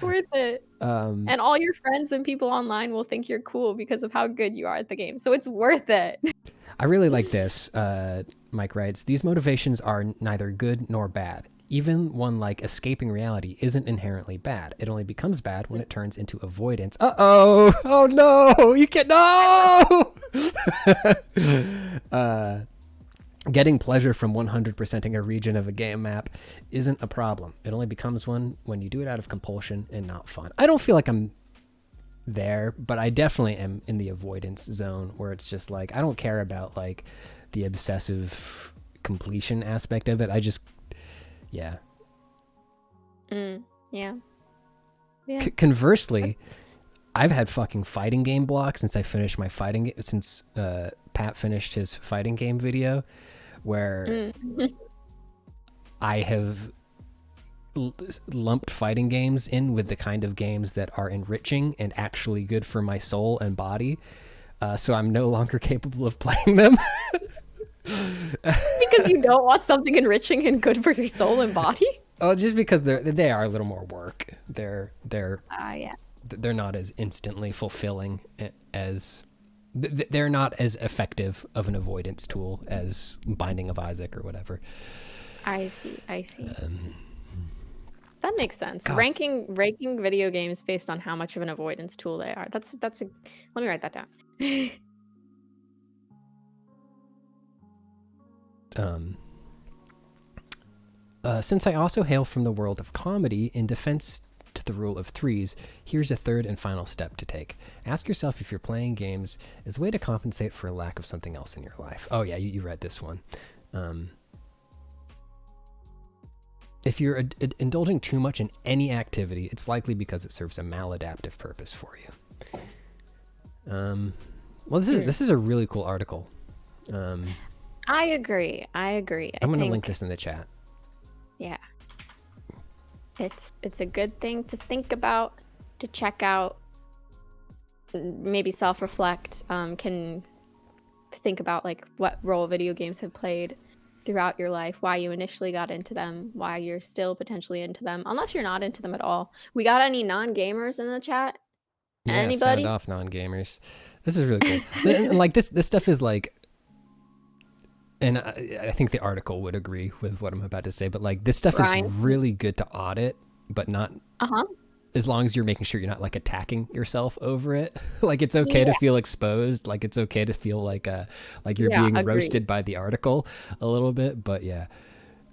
S2: Worth it. And all your friends and people online will think you're cool because of how good you are at the game. So it's worth it.
S1: I really like this. Mike writes, these motivations are neither good nor bad. Even one like escaping reality isn't inherently bad. It only becomes bad when it turns into avoidance. Uh-oh! Oh no! You can't... No! Getting pleasure from 100%ing a region of a game map isn't a problem. It only becomes one when you do it out of compulsion and not fun. I don't feel like I'm there, but I definitely am in the avoidance zone where it's just like, I don't care about like the obsessive completion aspect of it. I just, yeah.
S2: Yeah.
S1: Conversely, I've had fucking fighting game blocks since I finished my since Pat finished his fighting game video, where I have lumped fighting games in with the kind of games that are enriching and actually good for my soul and body. So I'm no longer capable of playing them.
S2: Because you don't want something enriching and good for your soul and body?
S1: Oh, just because they are a little more work. They're not as instantly fulfilling as they're not as effective of an avoidance tool as Binding of Isaac or whatever. I see.
S2: That makes sense.
S1: God.
S2: Ranking video games based on how much of an avoidance tool they are. Let me write that down.
S1: Since I also hail from the world of comedy, in defense to the rule of threes, here's a third and final step to take. Ask yourself if you're playing games as a way to compensate for a lack of something else in your life. Oh yeah, you read this one. If you're indulging too much in any activity, it's likely because it serves a maladaptive purpose for you. Well, this is a really cool article.
S2: I agree.
S1: I'm going to link this in the chat.
S2: Yeah. It's a good thing to think about, to check out, maybe self-reflect, can think about like what role video games have played throughout your life, why you initially got into them, why you're still potentially into them, unless you're not into them at all. We got any non-gamers in the chat?
S1: Yeah,
S2: Anybody?
S1: sound off, non-gamers. This is really cool. And like this stuff is like, and I think the article would agree with what I'm about to say, but like this stuff is really good to audit, but not as long as you're making sure you're not like attacking yourself over it. Like it's okay to feel exposed, like it's okay to feel like you're being roasted by the article a little bit, but yeah.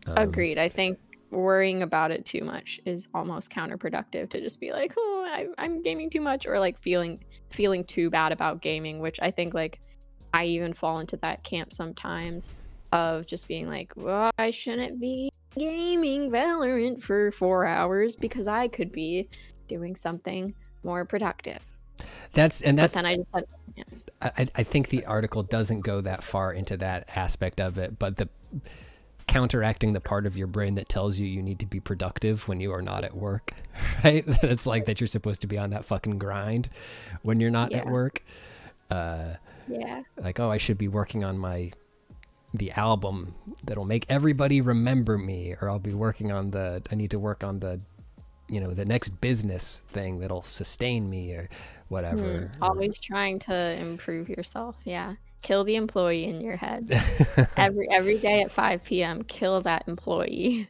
S2: Agreed. I think worrying about it too much is almost counterproductive, to just be like, oh, I'm gaming too much, or like feeling too bad about gaming, which I think like I even fall into that camp sometimes of just being like, well, I shouldn't be gaming Valorant for 4 hours because I could be doing something more productive.
S1: But then
S2: I just had, yeah.
S1: I think the article doesn't go that far into that aspect of it, but the counteracting the part of your brain that tells you need to be productive when you are not at work, right? It's like that you're supposed to be on that fucking grind when you're not at work. Like, oh, I should be working on the album that'll make everybody remember me, or I'll be working on I need to work on the next business thing that'll sustain me, or whatever.
S2: Always trying to improve yourself. Yeah. Kill the employee in your head. every day at 5 p.m. Kill that employee.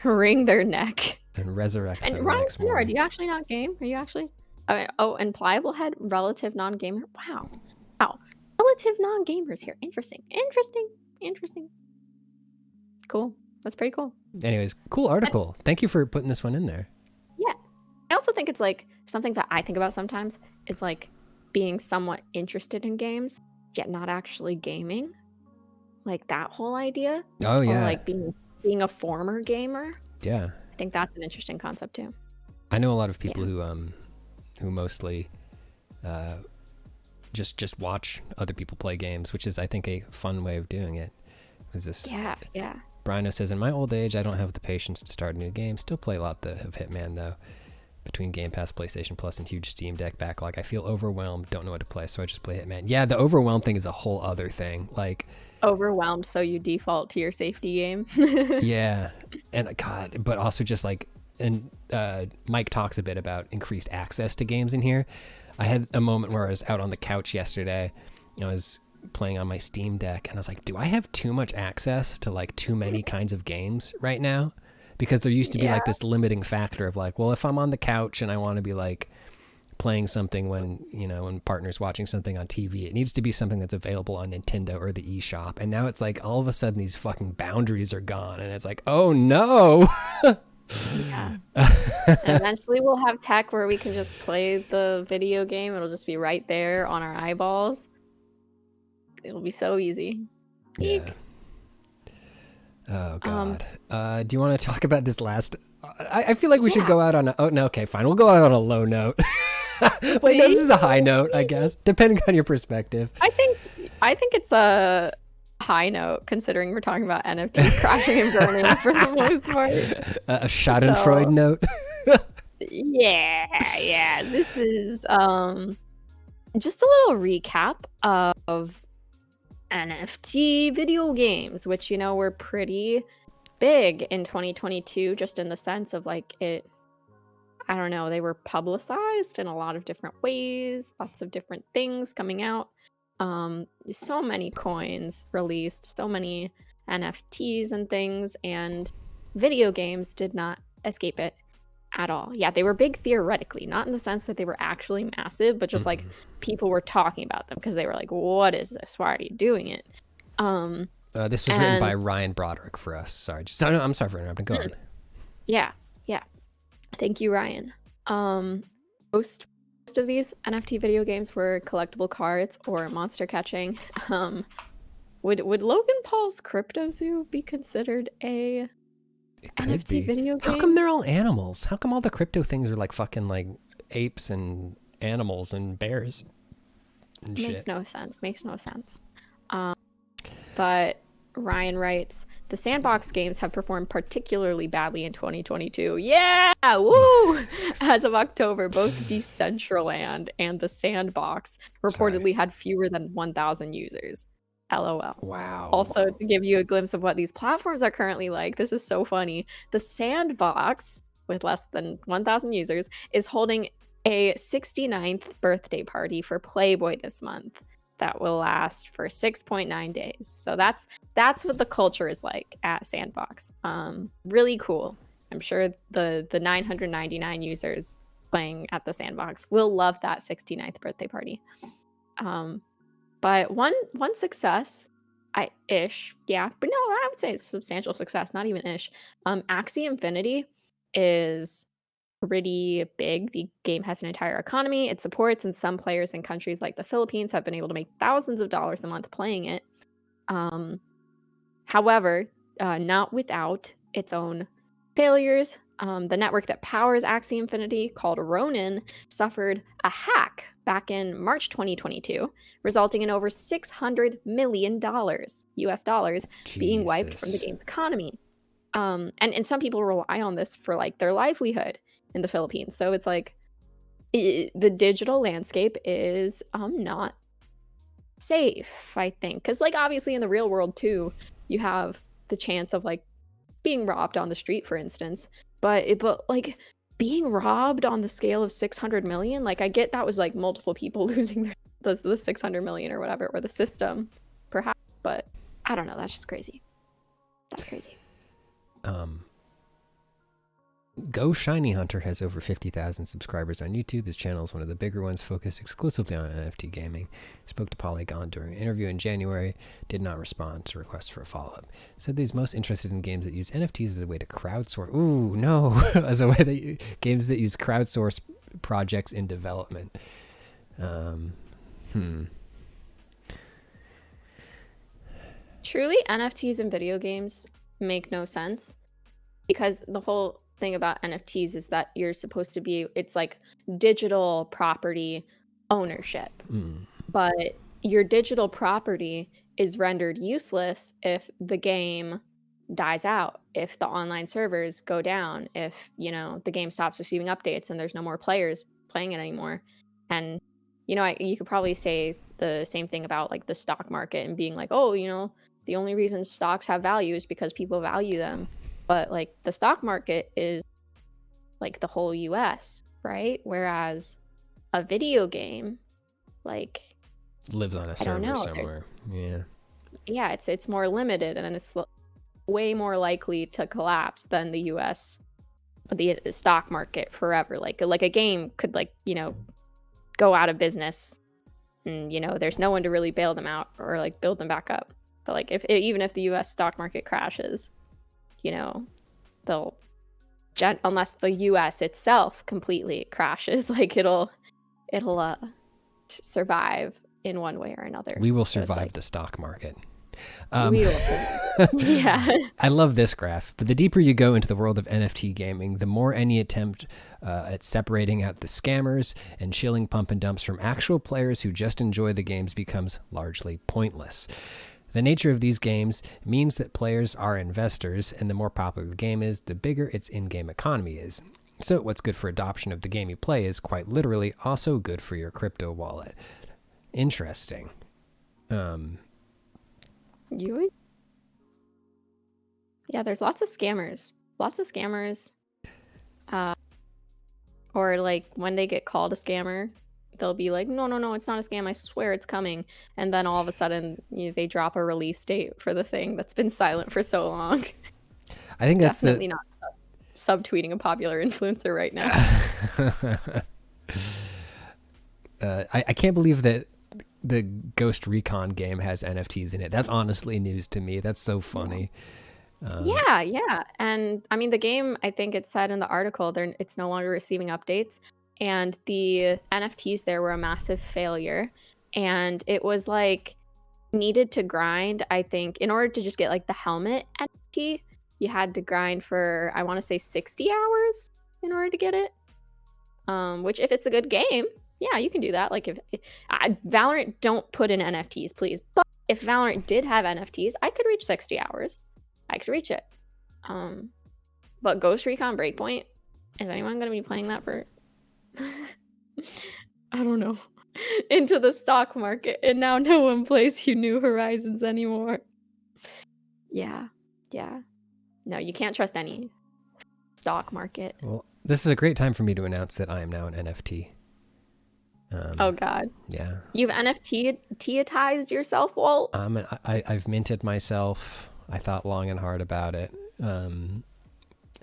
S2: Wring their neck.
S1: And resurrect them
S2: Ryan,
S1: next morning.
S2: do you actually not game? Are you actually? And Pliable Head, relative non-gamer. Wow. Relative non-gamers here. Interesting. Cool. That's pretty cool.
S1: Anyways, cool article. Thank you for putting this one in there.
S2: Yeah. I also think it's like something that I think about sometimes is like being somewhat interested in games, yet not actually gaming. Like that whole idea.
S1: Oh, yeah.
S2: Or like being a former gamer.
S1: Yeah.
S2: I think that's an interesting concept too.
S1: I know a lot of people who mostly just watch other people play games, which is, I think, a fun way of doing it. Is this?
S2: Yeah.
S1: Briano says, in my old age, I don't have the patience to start a new game. Still play a lot of Hitman, though. Between Game Pass, PlayStation Plus, and huge Steam Deck backlog, I feel overwhelmed, don't know what to play, so I just play Hitman. Yeah, the overwhelmed thing is a whole other thing. Like,
S2: overwhelmed, so you default to your safety game.
S1: Yeah. And God, but also just like, and Mike talks a bit about increased access to games in here. I had a moment where I was out on the couch yesterday. I was playing on my Steam Deck, and I was like, do I have too much access to like too many kinds of games right now? Because there used to be like this limiting factor of like, well, if I'm on the couch and I want to be like playing something when partner's watching something on TV, it needs to be something that's available on Nintendo or the eShop. And now it's like all of a sudden these fucking boundaries are gone, and it's like, oh no.
S2: Yeah. And eventually we'll have tech where we can just play the video game. It'll just be right there on our eyeballs. It'll be so easy.
S1: Yeah. Oh God. Do you want to talk about this last? I feel like we should go out on okay, fine. We'll go out on a low note. Wait, no, this is a high note, I guess, depending on your perspective.
S2: I think it's a high note considering we're talking about NFTs crashing and burning for the most part.
S1: A Schadenfreude note.
S2: Yeah. This is just a little recap of NFT video games, which were pretty big in 2022, just in the sense of like it. I don't know, they were publicized in a lot of different ways, lots of different things coming out. So many coins released, so many NFTs and things, and video games did not escape it at all. Yeah, they were big theoretically, not in the sense that they were actually massive, but just like people were talking about them because they were like, what is this? Why are you doing it?
S1: This was written by Ryan Broderick for us. Sorry. I'm sorry for interrupting. Go on.
S2: Yeah. Thank you, Ryan. Most of these NFT video games were collectible cards or monster catching. Would Logan Paul's Crypto Zoo be considered a NFT video game?
S1: How come they're all animals? How come all the crypto things are like fucking like apes and animals and bears and shit?
S2: Makes no sense. But Ryan writes, the sandbox games have performed particularly badly in 2022. Yeah! Woo! As of October, both Decentraland and the Sandbox reportedly had fewer than 1,000 users. LOL.
S1: Wow.
S2: Also, to give you a glimpse of what these platforms are currently like, this is so funny. The Sandbox, with less than 1,000 users, is holding a 69th birthday party for Playboy this month. That will last for 6.9 days. So that's what the culture is like at Sandbox. Really cool. I'm sure the 999 users playing at the Sandbox will love that 69th birthday party. But one success, but no, I would say it's substantial success, not even ish. Axie Infinity is pretty big. The game has an entire economy it supports, and some players in countries like the Philippines have been able to make thousands of dollars a month playing it. However, not without its own failures. The network that powers Axie Infinity, called Ronin, suffered a hack back in March 2022, resulting in over $600 million US dollars being wiped from the
S1: Jesus.
S2: game's economy. And some people rely on this for like their livelihood in the Philippines. So it's like the digital landscape is not safe, I think, because like obviously in the real world too, you have the chance of like being robbed on the street, for instance. But like being robbed on the scale of 600 million, like I get that was like multiple people losing the 600 million or whatever, or the system, perhaps. But I don't know. That's just crazy. That's crazy.
S1: Go Shiny Hunter has over 50,000 subscribers on YouTube. His channel is one of the bigger ones, focused exclusively on NFT gaming. Spoke to Polygon during an interview in January, did not respond to requests for a follow-up. Said that he's most interested in games that use NFTs as a way to crowdsource. Ooh, no, as a way that games that use crowdsource projects in development.
S2: Truly, NFTs in video games make no sense, because the whole thing about NFTs is that you're supposed to be, it's like digital property ownership. But your digital property is rendered useless if the game dies out, if the online servers go down, if, you know, the game stops receiving updates and there's no more players playing it anymore. And, you know, you could probably say the same thing about like the stock market and being like, oh, you know, the only reason stocks have value is because people value them. But like the stock market is like the whole US, right? Whereas a video game like
S1: lives on a server somewhere. Yeah,
S2: it's more limited, and it's way more likely to collapse than the US, the stock market forever. Like a game could, like, you know, go out of business, and, you know, there's no one to really bail them out or like build them back up. But like even if the US stock market crashes, you know, they'll unless the US itself completely crashes, like it'll survive in one way or another.
S1: We will survive the stock market.
S2: We will. Yeah.
S1: I love this graph, but the deeper you go into the world of NFT gaming, the more any attempt at separating out the scammers and shilling pump and dumps from actual players who just enjoy the games becomes largely pointless. The nature of these games means that players are investors, and the more popular the game is, the bigger its in-game economy is. So what's good for adoption of the game you play is quite literally also good for your crypto wallet. Interesting.
S2: Yeah, there's lots of scammers. Or like when they get called a scammer, they'll be like, no, it's not a scam, I swear it's coming. And then all of a sudden, you know, they drop a release date for the thing that's been silent for so long.
S1: I think that's
S2: definitely not subtweeting a popular influencer right now.
S1: I can't believe that the Ghost Recon game has NFTs in it. That's honestly news to me. That's so funny.
S2: Yeah. And I mean, the game, I think it said in the article, it's no longer receiving updates. And the NFTs there were a massive failure. And it was like needed to grind, I think, in order to just get like the helmet NFT, you had to grind for, I want to say 60 hours in order to get it. Which if it's a good game, yeah, you can do that. Like if Valorant, don't put in NFTs, please. But if Valorant did have NFTs, I could reach 60 hours. I could reach it. But Ghost Recon Breakpoint, is anyone going to be playing that for... I don't know. Into the stock market, and now no one plays New Horizons anymore. Yeah. No, you can't trust any stock market.
S1: Well, this is a great time for me to announce that I am now an NFT.
S2: Oh God.
S1: Yeah.
S2: You've NFTized yourself, Walt?
S1: I've minted myself. I thought long and hard about it.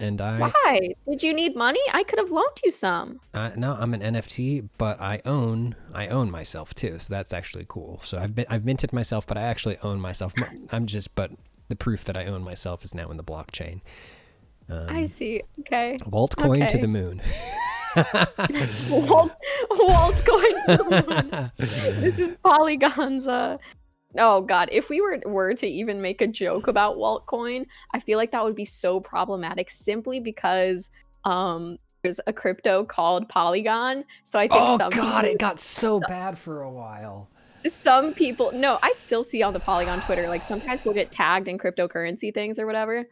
S2: Why? Did you need money? I could have loaned you some.
S1: No, I'm an NFT, but I own myself too. So that's actually cool. So I've minted myself, but I actually own myself. But the proof that I own myself is now in the blockchain.
S2: I see. Okay.
S1: Waltcoin to the moon.
S2: Waltcoin to the moon. This is Polygon's Oh god, if we were to even make a joke about Waltcoin, I feel like that would be so problematic simply because there's a crypto called Polygon. So I think
S1: Oh
S2: some
S1: God,
S2: people,
S1: it got so bad for a while.
S2: no, I still see on the Polygon Twitter, like sometimes we'll get tagged in cryptocurrency things or whatever.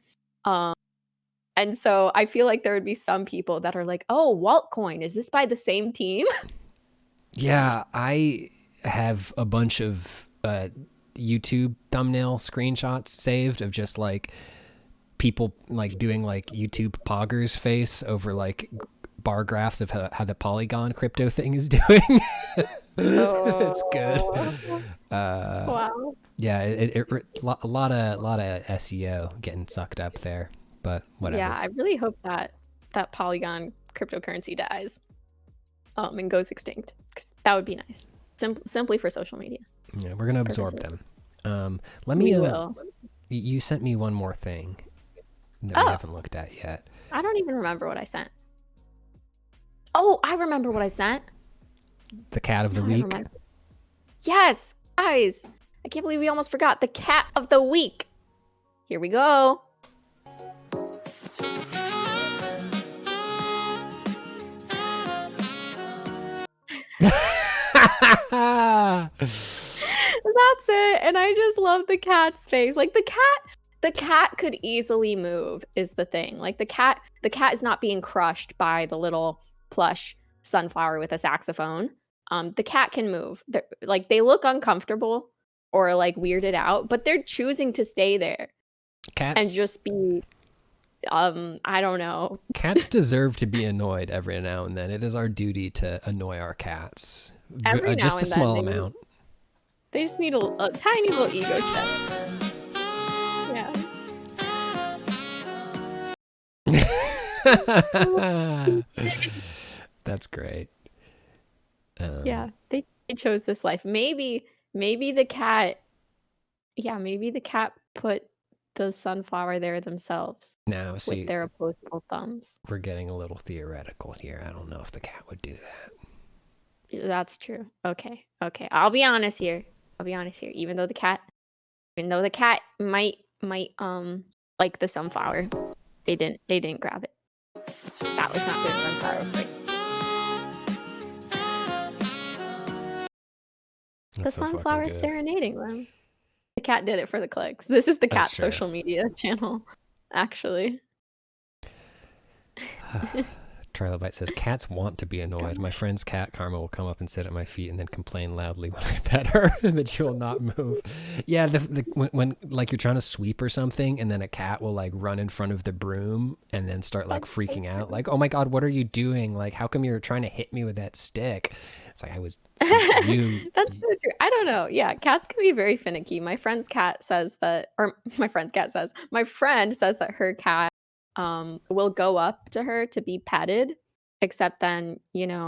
S2: And so I feel like there would be some people that are like, oh, Waltcoin, is this by the same team?
S1: Yeah, I have a bunch of YouTube thumbnail screenshots saved of just like people like doing like YouTube poggers face over like bar graphs of how the Polygon crypto thing is doing. It's good.
S2: Wow.
S1: Yeah, a lot of SEO getting sucked up there, but whatever.
S2: Yeah, I really hope that Polygon cryptocurrency dies and goes extinct, 'cause that would be nice. Simply for social media.
S1: Yeah, we're gonna absorb
S2: purposes.
S1: them. Let me.
S2: We will.
S1: You sent me one more thing that we haven't looked at yet.
S2: I don't even remember what I sent. Oh, I remember what I sent.
S1: The cat of the
S2: Now I
S1: week.
S2: remember. Yes, guys. I can't believe we almost forgot the cat of the week. Here we go. That's it. And I just love the cat's face. Like the cat could easily move is the thing. Like the cat is not being crushed by the little plush sunflower with a saxophone. The cat can move. They look uncomfortable or like weirded out, but they're choosing to stay there.
S1: Cats
S2: and just be I don't know.
S1: Cats deserve to be annoyed every now and then. It is our duty to annoy our cats.
S2: Every now
S1: just a
S2: and
S1: small
S2: then
S1: amount.
S2: They just need a tiny little ego check. Yeah.
S1: That's great.
S2: Yeah, they chose this life. Maybe the cat. Yeah, maybe the cat put the sunflower there themselves.
S1: Now, see,
S2: with their opposable thumbs.
S1: We're getting a little theoretical here. I don't know if the cat would do that.
S2: That's true. Okay. I'll be honest here. Even though the cat might like the sunflower, they didn't grab it. That was not their sunflower. The sunflower is serenading them. The cat did it for the clicks. This is the cat social media channel, actually.
S1: Trilobite says, cats want to be annoyed. My friend's cat, Karma, will come up and sit at my feet and then complain loudly when I pet her that she will not move. Yeah, when like you're trying to sweep or something and then a cat will like run in front of the broom and then start like freaking out. Like, oh my God, what are you doing? Like, how come you're trying to hit me with that stick? It's like, I was you.
S2: That's so true. I don't know. Yeah, cats can be very finicky. My friend says that her cat will go up to her to be petted, except then,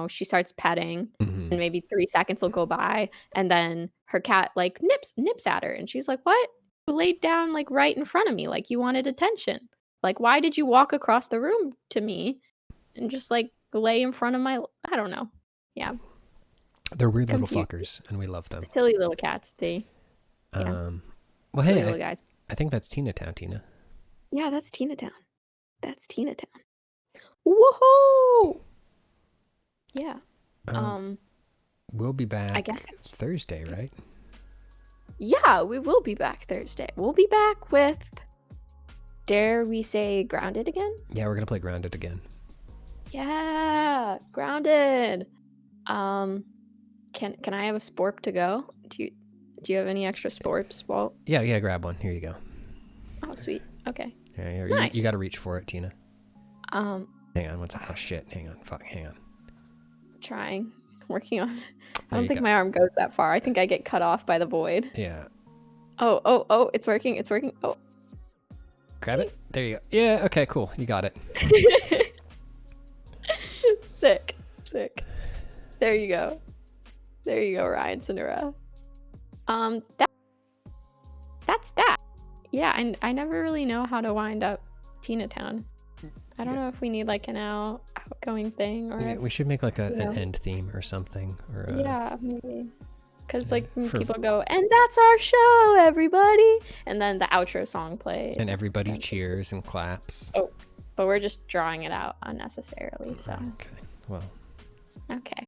S2: she starts petting and maybe 3 seconds will go by and then her cat like nips at her and she's like, what? You laid down like right in front of me, like you wanted attention. Like, why did you walk across the room to me and just like lay in front of I don't know. Yeah.
S1: They're weird little fuckers and we love them.
S2: Silly little cats, Well,
S1: silly little guys. I think that's Tina Town, Tina.
S2: Yeah, that's Tina Town. Woohoo! Yeah.
S1: We'll be back
S2: I guess
S1: Thursday, right?
S2: Yeah, we will be back Thursday. We'll be back with, dare we say, Grounded again?
S1: Yeah, we're gonna play Grounded again.
S2: Yeah, Grounded. Can I have a sporp to go? Do you have any extra sporps, Walt?
S1: Yeah, grab one. Here you go.
S2: Oh, sweet. Okay.
S1: Yeah,
S2: nice.
S1: You got to reach for it, Tina. Hang on, what's oh shit? Hang on.
S2: Trying, working on. I don't think my arm goes that far. I think I get cut off by the void.
S1: Yeah.
S2: Oh! It's working. Oh.
S1: Grab it. There you go. Yeah. Okay. Cool. You got it.
S2: Sick. There you go, Ryan Cinderella. That's that. Yeah, I never really know how to wind up Tina Town. I don't know if we need like an outgoing thing or.
S1: Yeah, we should make like an end theme or something. Or
S2: yeah, maybe. Because like people go, and that's our show, everybody, and then the outro song plays,
S1: and everybody cheers and claps.
S2: Oh, but we're just drawing it out unnecessarily. So
S1: okay, well,
S2: okay.